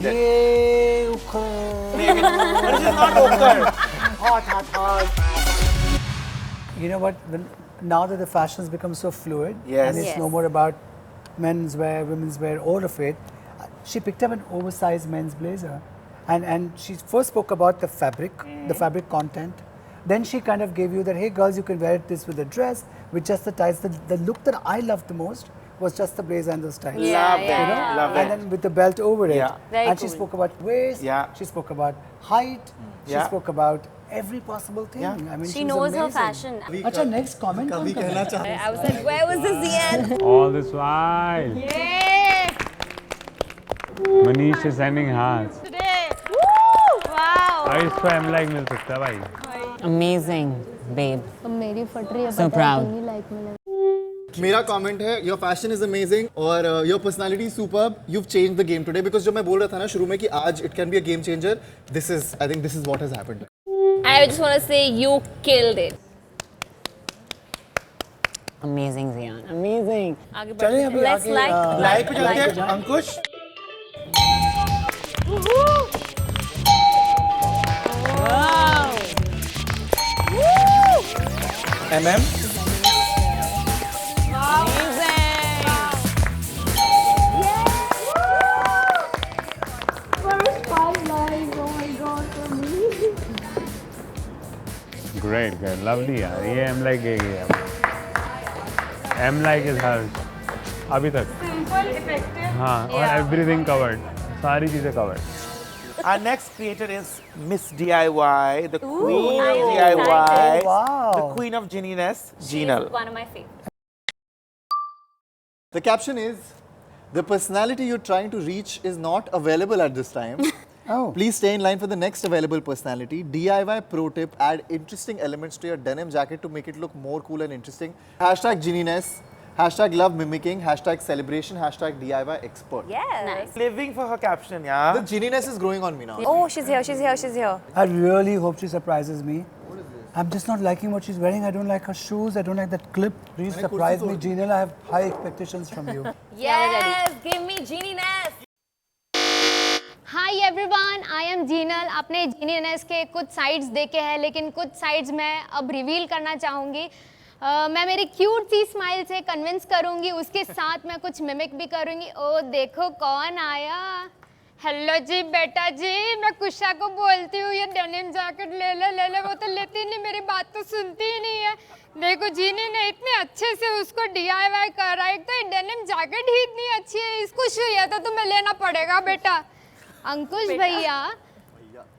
ये उखड़. But it is not ochre. Hot. You know what? Now that the fashions become so fluid, Yes. and it's Yes. no more about men's wear, women's wear, all of it. She picked up an oversized men's blazer, and she first spoke about the fabric, the fabric content. Then she kind of gave you that, hey girls, you can wear this with a dress, with just the ties. The look that I loved the most was just the blazer and those ties. Love it. yeah. Love And it. then with the belt over it. Yeah. Very and she cool. spoke about waist. Yeah. She spoke about height. She Yeah. spoke about every possible thing. Yeah. I mean, She was knows her amazing. fashion. अच्छा next comment कभी कौन कहना कर रहा है? चाहता I was like, where was the Zian? All this while. Yay! Manish is sending hearts. Today. Woo! Wow. भाई इसको M like मिल सकता है भाई. Amazing, babe. मेरी फट रही है So proud. लाइक में मेरा कमेंट है योर फैशन इज अमेजिंग और your personality superb you change the game today because जो मैं बोल रहा था ना शुरू में कि आज it can be a game changer this is I think this is what has happened I just want to say you killed it. Amazing, Zian. Amazing. आगे चलिए अभी Let's आगे like. लाइव पे चलते हैं अंकुश MM Great, great, lovely यार. ये M like गई है. M like is hers. अभी तक. Simple, effective. हाँ, और everything covered. सारी चीजें covered. Our next creator is Miss DIY, the queen of DIY, Wow. the queen of ginniness, Jinal. One of my favorites. The caption is the personality you're trying to reach is not available at this time. Oh. Please stay in line for the next available personality. DIY pro tip, add interesting elements to your denim jacket to make it look more cool and interesting. Hashtag ginniness, hashtag love mimicking, hashtag celebration, hashtag DIY expert. Yes. Living for her caption, yeah. The ginniness is growing on me now. Oh, she's here. She's here. She's here. I really hope she surprises me. I'm just not liking what she's wearing. I don't like her shoes. I don't like that clip. Please surprise me, Jinal. I have high expectations from you. Yes. Give me geniness. Hi everyone, I am Jinal. आपने जीनीनेस के कुछ sides देखे हैं, लेकिन कुछ sides मैं अब reveal करना चाहूँगी. मैं मेरी क्यूट सी स्माइल से कन्विंस करूँगी, उसके साथ मैं कुछ मिमिक भी करूँगी. ओ देखो कौन आया. हेलो जी बेटा जी, मैं कुशा को बोलती हूँ ये डेनिम जैकेट ले ले, वो तो लेती नहीं, मेरी बात तो सुनती ही नहीं है. देखो जीनी ने इतने अच्छे से उसको DIY करा. एक तो ये डेनिम जैकेट ही इतनी अच्छी है, इसको छुया तो तुम्हें लेना पड़ेगा बेटा. अंकुश भैया,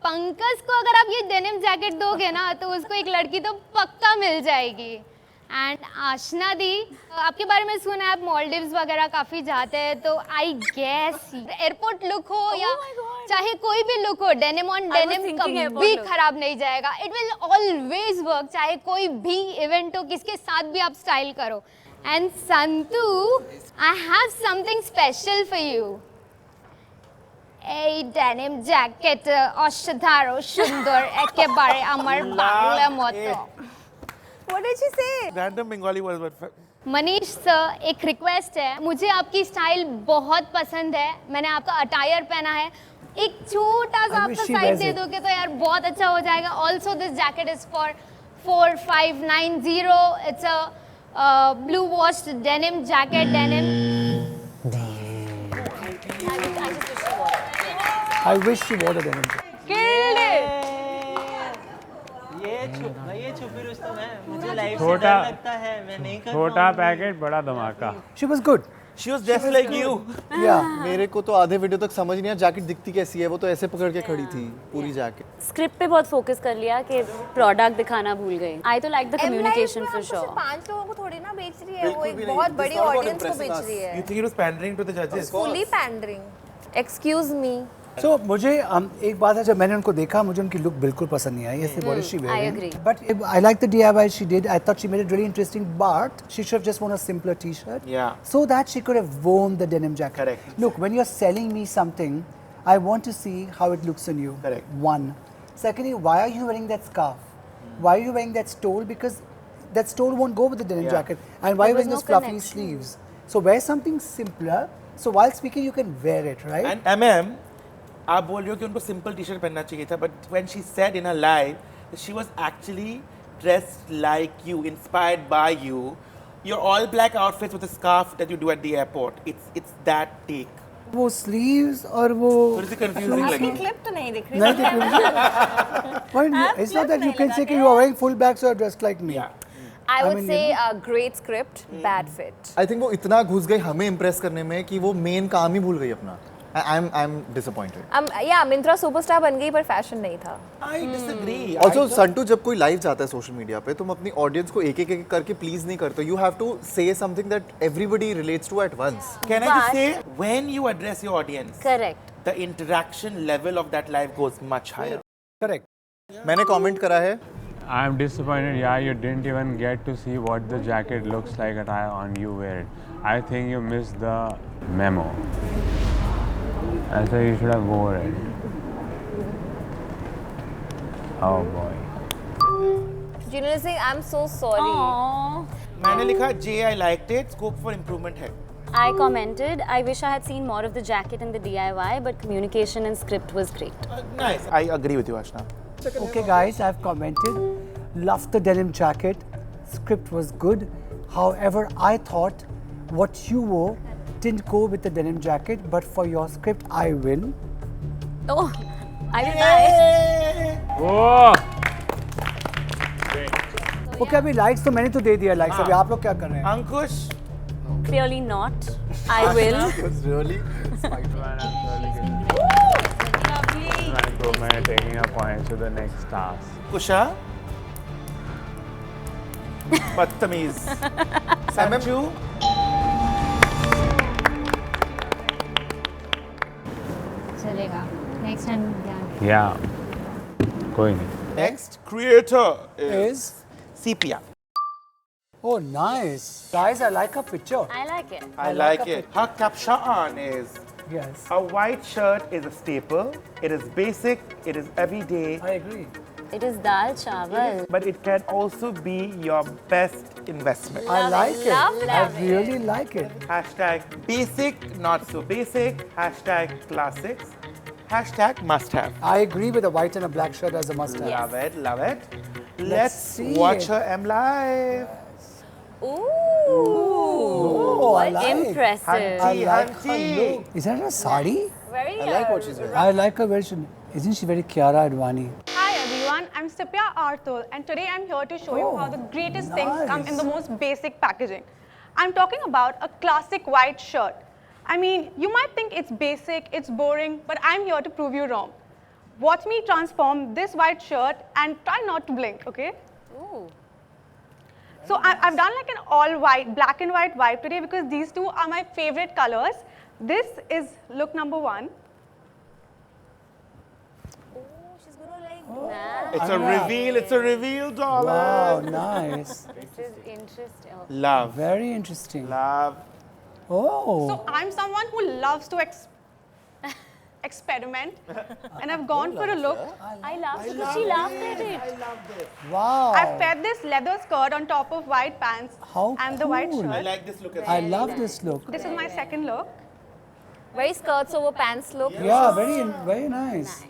पंकज को अगर आप ये डेनिम जैकेट दोगे ना तो उसको एक लड़की तो पक्का मिल जाएगी. एंड आशना दी, आपके बारे में सुना है आप मालदीव्स वगैरह काफ़ी जाते हैं, तो आई गेस एयरपोर्ट लुक हो या चाहे कोई भी लुक हो, डेनिम ऑन डेनिम कभी खराब नहीं जाएगा. इट विल ऑलवेज वर्क, चाहे कोई भी इवेंट हो, किसके साथ भी आप स्टाइल करो. And Santu, I have something special for you. এই ডেনিম জ্যাকেট অসাধারণ সুন্দর, একেবারে আমার বাংলা মতো. What did she say? Random Bengali words, but Manish sir, एक रिक्वेस्ट है, मुझे आपकी स्टाइल बहुत पसंद है. मैंने आपका अटायर पहना है, एक छोटा सा आपका साइड दे दोगे तो यार बहुत अच्छा हो जाएगा. Also this jacket is for 4590. It's a blue washed denim jacket. Denim I wish she wore the denim jacket. Killed it. ये छुपी रुस्तम है. मुझे लाइफ से छोटा डर लगता है, मैं नहीं कर छोटा पैकेट बड़ा धमाका. She was good. she was just like you. Yeah. मेरे को तो आधे वीडियो तक समझ नहीं आया जैकेट दिखती कैसी है. वो तो ऐसे पकड़ के खड़ी थी पूरी जैकेट. स्क्रिप्ट पे बहुत फोकस कर लिया कि प्रोडक्ट दिखाना भूल गए. आई तो like the communication for sure. 5 लोगों को थोड़ी ना बेच रही है, वो एक बहुत बड़ी ऑडियंस को बेच रही है. You think it was pandering to the judges? Fully pandering. Excuse me. So मुझे एक बात है, जब मैंने उनको देखा मुझे उनकी लुक बिल्कुल पसंद नहीं आई. ऐसे body she I wearing. agree. But I like the DIY she did. I thought she made it really interesting, but she should have just worn a simpler t-shirt. Yeah. So that she could have worn the denim jacket. Correct. Look, when you're selling me something, I want to see how it looks on you. Correct. One. Secondly, why are you wearing that scarf? Why are you wearing that stole? Because that stole won't go with the denim Yeah. jacket. And why are you wearing was those no fluffy connection. sleeves? So wear something simpler. So while speaking, you can wear it, right? And MM, आप बोल रहे हो कि उनको simple T shirt पहनना चाहिए था, but when she said in a live she was actually dressed like you, inspired by you. Your all black outfits with the scarf that you do at the airport, it's that tech. वो sleeves और वो थोड़ी सी confusing आपकी लगी. Clip तो नहीं दिख रही. नहीं दिख रही. Well, it's not that you can say कि you are wearing full bags or dressed like me. I would mean, say great script, bad fit. I think वो इतना घुस गई हमें इम्प्रेस करने में कि वो मेन काम ही भूल गई अपना. I am disappointed. Yeah, Myntra superstar बन गई पर फैशन नहीं था. I disagree. ऑल्सो संटू, जब कोई लाइव जाता है सोशल मीडिया पे, तुम अपनी ऑडियंस को एक एक करके प्लीज नहीं करते. You have to say something that everybody relates to at once. Can I just say, when you address your audience, Correct. the interaction level of that live goes much higher. Correct. मैंने comment करा है I'm disappointed. Yeah, you didn't even get to see what the jacket looks like at on you wear it. I think you missed the memo. I thought you should have wore it. Oh boy. Jinal is saying, I'm so sorry. Aww. मैंने लिखा J, I liked it. Scope for improvement है. I commented, I wish I had seen more of the jacket in the DIY, but communication and script was great. Nice. I agree with you, Ashna. Okay, guys, I've commented. Loved the denim jacket. Script was good. However, I thought what you wore didn't go with the denim jacket, but for your script, I win. Oh, I will buy. Oh! Okay, अभी likes तो मैंने तो दे दिया likes. अभी आप लोग क्या कर रहे हैं? Ankush. Clearly not. I will. Really? I'm taking a point to the next task. Kusha. बदतमीज. Sanju. चलेगा. Next time. Yeah. कोई नहीं. Next creator is Sepia. Oh, nice. Guys, I like her picture. I like it. I like it. Her caption is, Yes. a white shirt is a staple. It is basic. It is everyday. I agree. It is dal chawal. But it can also be your best investment. I like it. love I it. really like it. Hashtag basic, not so basic. Hashtag classics. Hashtag must have. I agree with a white and a black shirt as a must-have. Love it, love it. Let's Let's see watch it. her M live. Oh, I like. Impressive. I like her Hunty. look. Is that a sari? Very I like what she's wearing. I like her very. Isn't she very Kiara Advani? Hi everyone, I'm Sepia Arthur and today I'm here to show you how the greatest things come in the most basic packaging. I'm talking about a classic white shirt. I mean, you might think it's basic, it's boring, but I'm here to prove you wrong. Watch me transform this white shirt and try not to blink, okay? Ooh. So I've done like an all white, black and white vibe today because these two are my favorite colors. This is look number 1. It's a reveal. It's a reveal, darling. Wow, nice. This is interesting. Love. Very interesting. Love. Oh. So I'm someone who loves to experiment and I've gone for a look. I laughed because she laughed at it. Wow. I've paired this leather skirt on top of white pants How and the white cool. shirt. I like this look as I well. love this look. This is my second look. Very skirts over pants look. Yeah, very nice.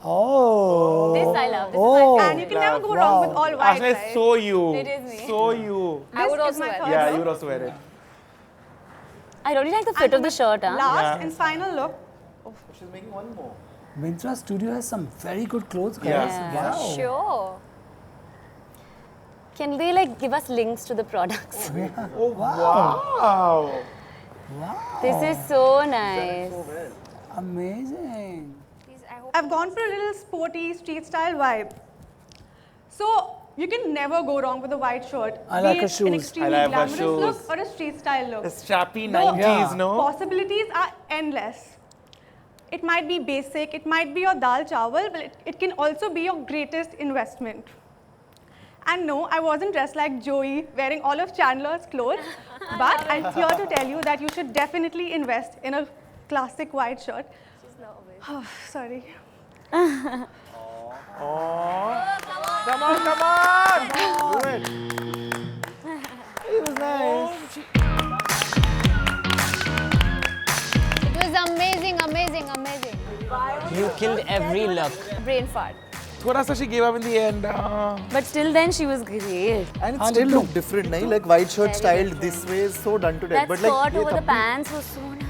Oh. This I love. This Oh. And you can never go wrong with all white, Ashna is right? so you. It is me. So you. I would This is also my wear third Yeah, look. you would also wear it. I really like the fit of the shirt, huh? Last Yeah. and final look. She's making one more. Myntra Studio has some very good clothes, guys. Yeah. Wow. Sure. Can they like give us links to the products? Oh, wow. This is so nice. Amazing. I've gone for a little sporty street style vibe. So you can never go wrong with a white shirt. I like be her it shoes. an extremely I like her glamorous look shoes. or a street style look. The strappy The 90s, no? possibilities are endless. It might be basic, it might be your dal chawal, but it can also be your greatest investment. And no, I wasn't dressed like Joey, wearing all of Chandler's clothes, but I'm here to tell you that you should definitely invest in a classic white shirt. Oh, sorry. Oh. Come on, come on. Do it. It was nice. It was amazing, amazing, amazing. You killed every look. Brain fart. Thoda sa she gave up in the end. But still then she was great. And it still looked different, nahi? Like white shirt styled this way is so done to death. That But like skirt ये over the तब भी pants was so nice.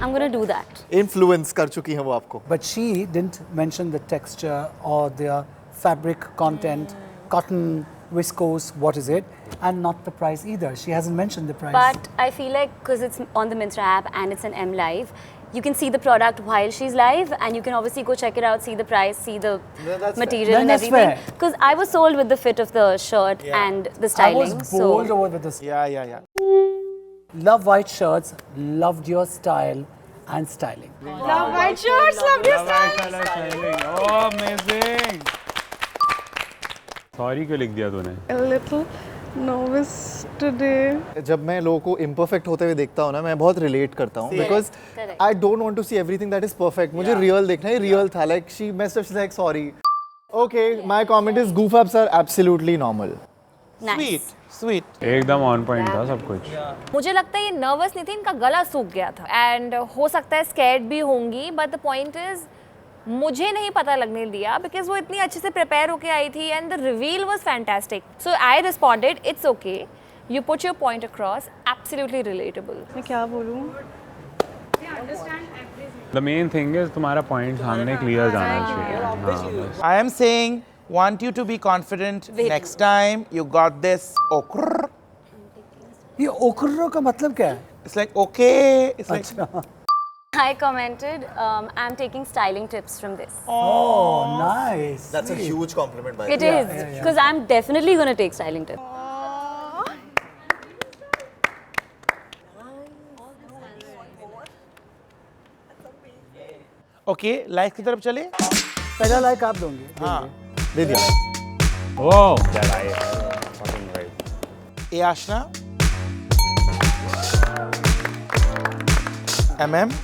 I'm gonna do that. influence कर चुकी हैं वो आपको. But she didn't mention the texture or the fabric content, cotton, viscose, what is it, and not the price either. She hasn't mentioned the price. But I feel like because it's on the Myntra app and it's an M Live, you can see the product while she's live and you can obviously go check it out, see the price, see the That's material Then and that's everything. fair. Because I was sold with the fit of the shirt and the I styling. was bowled so over with this. Yeah. Love white shirts, loved your style and styling. Love white shirts, love your style. Oh, amazing. Sorry क्यों लिख दिया तूने? A little nervous today. जब मैं लोगों को imperfect होते हुए देखता हूँ ना, मैं बहुत relate करता हूँ because I don't want to see everything that is perfect. मुझे real देखना है, real था. Like she messed up, she's like sorry. Okay, my comment is goof ups are absolutely normal. Sweet, sweet. एकदम on point था सब कुछ. मुझे लगता है ये नर्वस नहीं थी, इनका गला सूख गया था एंड हो सकता है स्कैर्ड भी होंगी, बट द पॉइंट इज मुझे नहीं पता लगने दिया बिकॉज वो इतनी अच्छे से प्रिपेयर होके आई थी and the reveal was fantastic. So I responded it's okay, you put your point across, absolutely relatable. मैं क्या बोलूँ? द मेन थिंग इज तुम्हारा पॉइंट सामने क्लियर जाना चाहिए. I am saying, want you to be confident. Next time, you got this. Okrr. ये ओकर्रो का मतलब क्या है? It's like okay. It's like I commented, I'm taking styling tips from this. Oh, nice. That's a huge compliment by It is, because I'm definitely going to take styling tips. okay. Like की तरफ चले. पहला like आप दोगे. हाँ. दे दिया. Oh, that I fucking right. A Ashna. MM.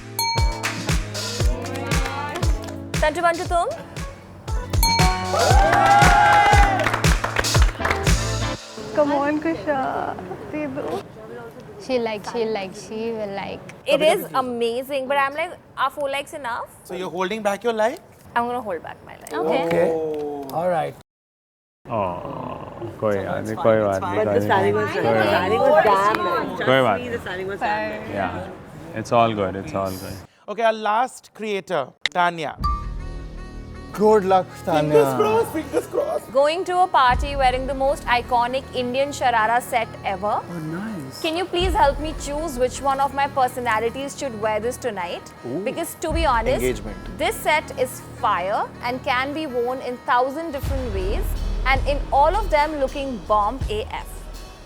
Sanju Bantu तुम? Come on, Kusha. दे दो. She will like. It is amazing, but I'm like, are 4 likes enough? So you're holding back your like? I'm gonna hold back my like. Okay. All right. Oh, कोई बात नहीं, कोई बात नहीं. But the styling was damn nice. कोई बात The styling was damn nice. Yeah, it's all good. It's all good. Okay, our last creator, Tanya. Good luck, Tanya. Fingers crossed, fingers crossed. Going to a party wearing the most iconic Indian sharara set ever. Oh, nice. Can you please help me choose which one of my personalities should wear this tonight? Because to be honest, Engagement. this set is fire and can be worn in 1,000 different ways, and in all of them looking bomb AF.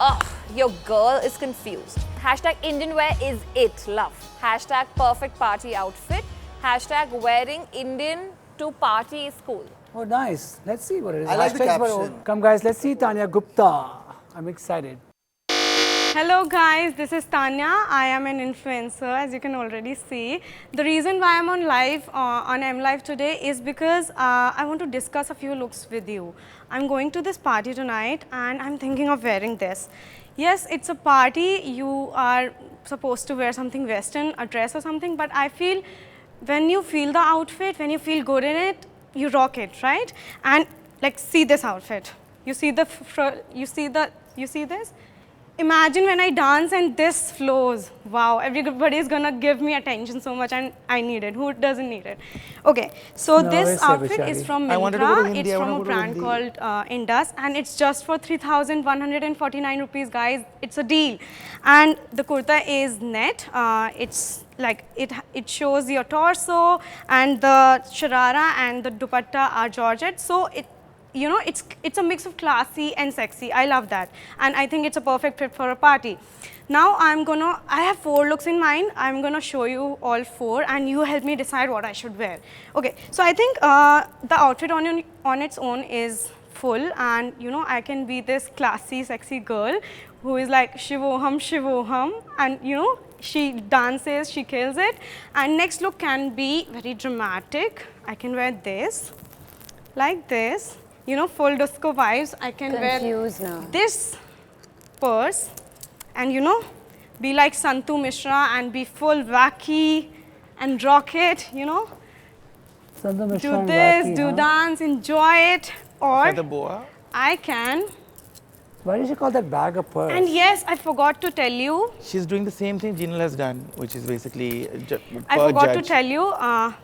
Ugh, your girl is confused. Hashtag Indian wear is it, love. Hashtag perfect party outfit. Hashtag wearing Indian to party is cool. Oh, nice. Let's see what it is. I like the Hashtags were caption. all- Come, guys, let's see Tanya Gupta. I'm excited. Hello guys, this is Tanya. I am an influencer, as you can already see. The reason why I'm on live on M Live today is because I want to discuss a few looks with you. I'm going to this party tonight and I'm thinking of wearing this. Yes, it's a party. You are supposed to wear something Western, a dress or something, but I feel when you feel the outfit, when you feel good in it, you rock it, right? And like, see this outfit. You see you see this? Imagine when I dance and this flows. Wow, everybody is gonna give me attention so much, and I need it. Who doesn't need it? Okay, so No, this it's outfit Abhishek. is from I wanted to go to Myntra. Hindi, It's I from a wanna go to brand Hindi. called Indus, and it's just for 3,149 rupees, guys. It's a deal. And the kurta is net. It's like it shows your torso, and the sharara and the dupatta are georgette. So you know, it's a mix of classy and sexy. I love that, and I think it's a perfect fit for a party. Now I have 4 looks in mind. I'm gonna show you all 4, and you help me decide what I should wear. Okay, so I think the outfit on its own is full, and you know, I can be this classy, sexy girl who is like shivoham, and you know, she dances, she kills it. And next look can be very dramatic. I can wear this, like this. You know, full disco vibes. I can Confused wear now. this purse and, you know, be like Santu Mishra and be full wacky and rock it, you know. Sandhu Do Mishra and this, Wacky, do huh? dance, enjoy it. Or For the boa. I can. Why did you call that bag a purse? And yes, I forgot to tell you. She's doing the same thing Jinal has done, which is basically I forgot to tell you,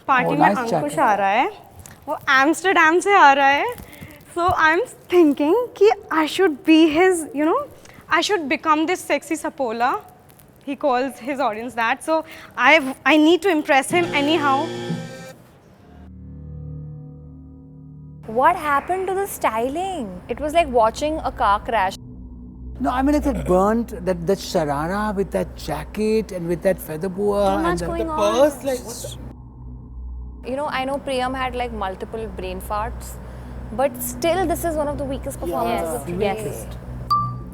party Oh, में nice अंकुश jacket. आ रहा है, वो Amsterdam से आ रहा है. So I'm thinking कि I should be his, you know, I should become this sexy Sapola. He calls his audience that. So I need to impress him anyhow. What happened to the styling? It was like watching a car crash. No, I mean like that burnt, that sharara with that jacket and with that feather boa. Too and much the going on. Purse, like, what the? You know, I know Priyam had like multiple brain farts, But still, this is one of the weakest performances of today. Yes.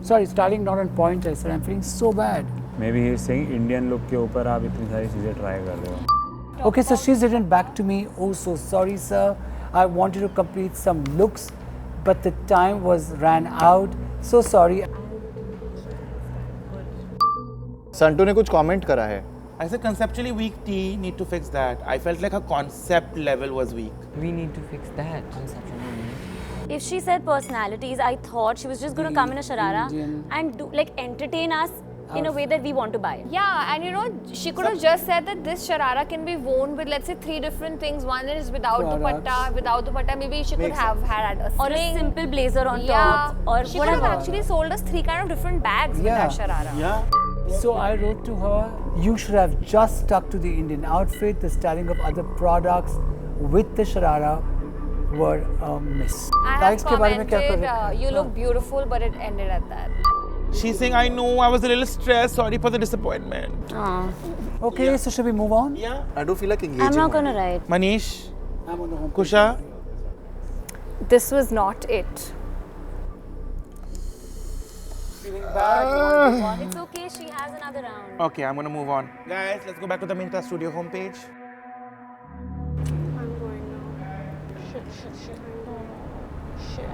Sorry, styling not on point. I said I'm feeling so bad. Maybe he is saying Indian look के ऊपर आप इतनी सारी चीज़ें try कर रहे हो. Okay, so she's written back to me. Oh, so sorry, sir. I wanted to complete some looks, but the time ran out. So sorry. Santu ने कुछ comment करा है. I said conceptually weak T, need to fix that. I felt like her concept level was weak. We need to fix that. If she said personalities, I thought she was just going to come in a sharara and do, like, entertain us in a way that we want to buy. Yeah, and you know, she could have just said that this sharara can be worn with, let's say, 3 different things. One is without dupatta, without dupatta. Maybe she could have had a Or a sling. simple blazer on Yeah. top. Or she could have whatever. actually sold us 3 kind of different bags with that sharara. Yeah. So I wrote to her, you should have just stuck to the Indian outfit. The styling of other products with the sharara were a miss. I have commented, you look beautiful, but it ended at that. She's saying, I know, I was a little stressed. Sorry for the disappointment. Okay, so should we move on? Yeah. I do feel like engaging. I'm not going to write. Manish, I'm on the home. Kusha. This was not it. It's okay, she has another round. Okay, I'm gonna move on. Guys, let's go back to the Myntra Studio homepage. I'm going now. Shit.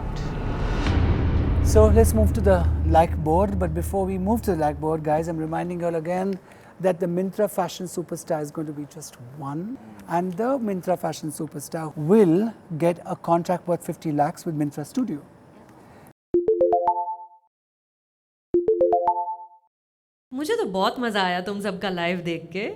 So let's move to the like board. But before we move to the like board, guys, I'm reminding you all again that the Myntra Fashion Superstar is going to be just one. And the Myntra Fashion Superstar will get a contract worth 50 lakhs with Myntra Studio. मुझे तो बहुत मजा आया तुम सबका live देख के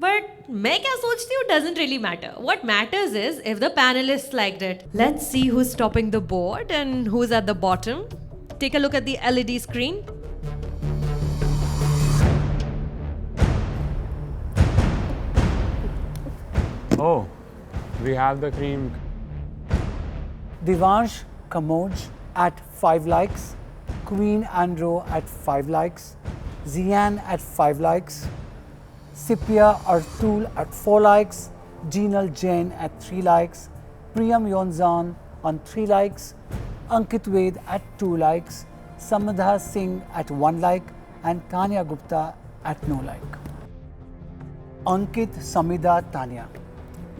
but मैं क्या सोचती हूँ doesn't really matter what matters is if the panelist liked it let's see who is topping the board and who is at the bottom take a look at the LED screen. Oh, we have the cream. Divansh Kamoj at 5 likes, Queen Andro at 5 likes, Zian at 5 likes, Sipia Artul at 4 likes, Jinal Jain at 3 likes, Priyam Yonzan on 3 likes, Ankit Ved at 2 likes, Samadha Singh at 1 like, and Tanya Gupta at no like. Ankit, Samida, Tanya.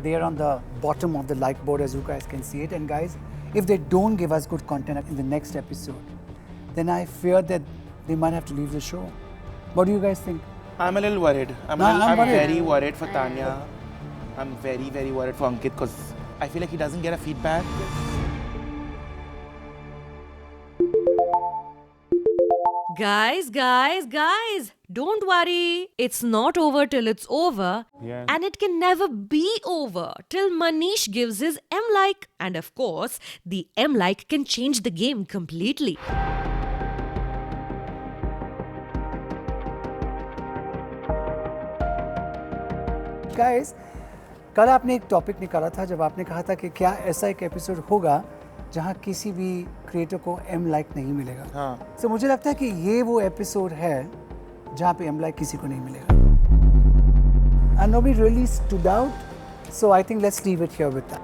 They are on the bottom of the like board as you guys can see it. And guys, if they don't give us good content in the next episode, then I fear that they might have to leave the show. What do you guys think? I'm a little worried. I'm worried. very worried for Tanya. I'm very, very worried for Ankit because I feel like he doesn't get a feedback. Guys, don't worry. It's not over till it's over. Yeah. And it can never be over till Manish gives his M-like. And of course, the M-like can change the game completely. Guys, कल आपने एक topic निकाला था जब आपने कहा था कि क्या ऐसा एक एपिसोड होगा जहां किसी भी क्रिएटर को M लाइक नहीं मिलेगा. हाँ. So मुझे लगता है कि ये वो एपिसोड है जहां पे M लाइक किसी को नहीं मिलेगा. And nobody really stood out, so I think let's leave it here with that.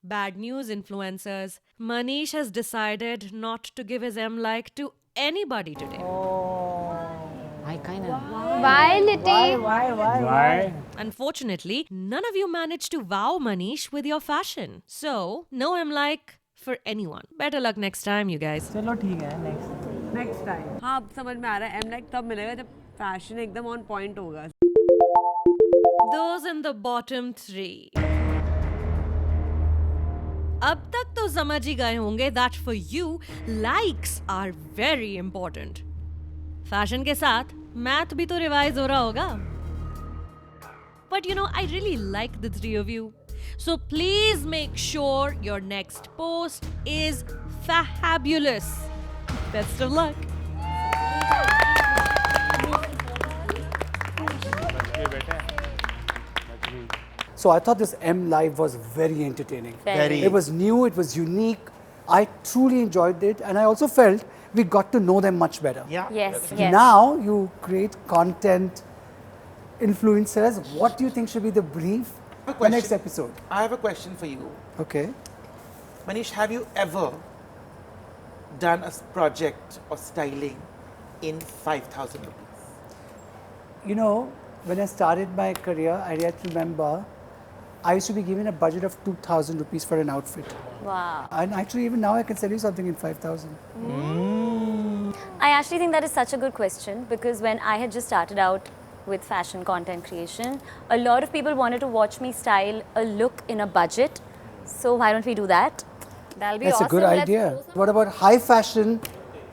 Bad news, influencers. Manish has decided not to give his M-like to anybody today. I kind of. Why, Litty? Why? Unfortunately, none of you managed to wow Manish with your fashion. So, no M-like for anyone. Better luck next time, you guys. चलो ठीक है next time. हाँ अब समझ में आ रहा है M like तब मिलेगा जब फैशन एकदम ऑन पॉइंट होगा. Those in the bottom 3. अब तक तो समझ ही गए होंगे that for you, likes are very important. Fashion के साथ मैथ भी तो रिवाइज हो रहा होगा. But you know, I really like the 3 of you. So please make sure your next post is fabulous. Best of luck. So I thought this M Live was very entertaining. Very. It was new, it was unique. I truly enjoyed it, and I also felt we got to know them much better. Yeah. Yes, yes. Now you create content influencers. What do you think should be the brief for next episode? I have a question for you. Okay. Manish, have you ever done a project or styling in 5,000 rupees? You know, when I started my career, I yet remember I used to be given a budget of 2,000 rupees for an outfit. Wow. And actually, even now, I can sell you something in 5,000. I actually think that is such a good question because when I had just started out with fashion content creation, a lot of people wanted to watch me style a look in a budget. So why don't we do that? That'll be That's awesome. a good Let's idea. do some- What about high fashion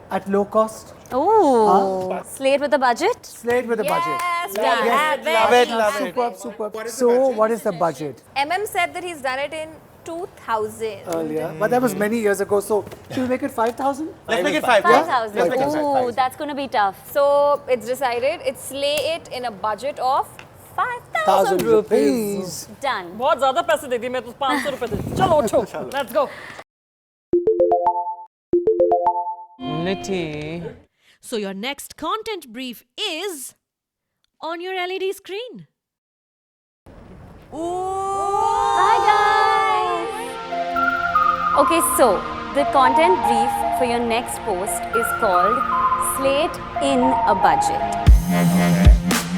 at low cost? Oh, slate with a budget? Slate with a budget. Yes, Done. Love it, love it. Superb, superb. So, what is the budget MM said that he's done it in 2,000. earlier? But that was many years ago. So, should we make it 5,000? Let's make it 5. 5,000. Let's make it Ooh, that's going to be tough. So it's decided. It's slay it in a budget of 5,000 1,000 rupees. rupees. Done. बहुत ज़्यादा पैसे दे दिए मैं तो 500 रुपए दे दी। चलो उठो let's go. Nitty. So your next content brief is on your LED screen. Hi guys! Okay, so the content brief for your next post is called Slate in a Budget.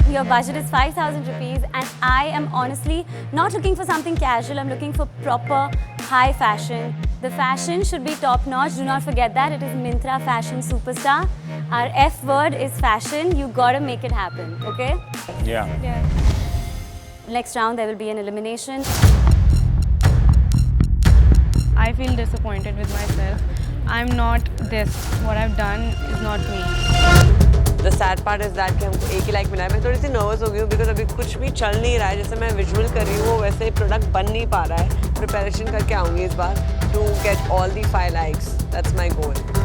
Your budget is 5,000 rupees and I am honestly not looking for something casual, I'm looking for proper high fashion. The fashion should be top notch, do not forget that. It is Myntra Fashion Superstar. Our F word is fashion, you gotta make it happen, okay? Yeah. Next round there will be an elimination. I feel disappointed with myself. I'm not this. What I've done is not me. The sad part is that कि हमको एक ही like मिला है। मैं थोड़ी सी nervous हो गई हूँ बिकॉज अभी कुछ भी चल नहीं रहा है। जैसे मैं विजुअल कर रही हूँ वैसे प्रोडक्ट बन नहीं पा रहा है। प्रिपरेशन करके आऊँगी इस बार to get all the 5 likes. That's my goal.